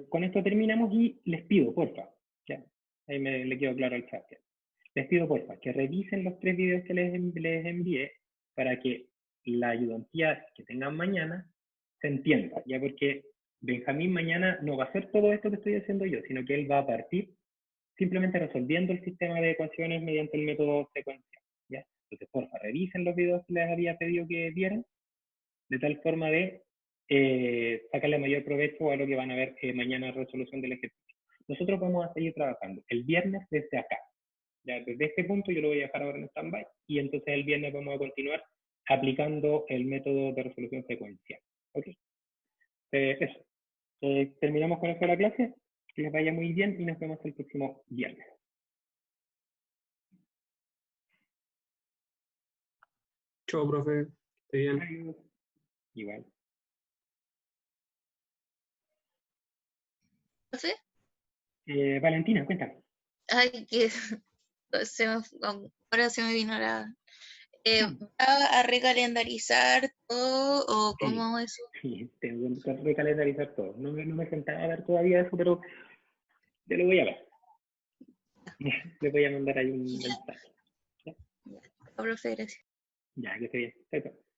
con esto terminamos y les pido, porfa, ya, ahí le quedó claro al chat. Les pido, porfa, que revisen los 3 videos que les envié para que la ayudantía que tengan mañana se entienda, ya, porque Benjamín mañana no va a hacer todo esto que estoy haciendo yo, sino que él va a partir simplemente resolviendo el sistema de ecuaciones mediante el método secuencial, ¿ya? Entonces, porfa, revisen los videos que les había pedido que vieran, de tal forma de sacarle mayor provecho a lo que van a ver mañana en resolución del ejercicio. Nosotros vamos a seguir trabajando el viernes desde acá. Ya, desde este punto yo lo voy a dejar ahora en stand-by y entonces el viernes vamos a continuar aplicando el método de resolución secuencial. ¿Ok? Eso. Terminamos con eso la clase. Que les vaya muy bien y nos vemos el próximo viernes. Chao, profe. Esté bien. Adiós. Igual. ¿Profe? Valentina, cuéntame. Ay, que ahora se me vino la... ¿Va a recalendarizar todo o Sí, cómo eso? sí, tengo que recalendarizar todo. No me sentaba a ver todavía eso, pero ya lo voy a ver. Le voy a mandar ahí un mensaje. ¿Ya? Ya, profe, gracias. Ya, que esté bien. Chao, chao.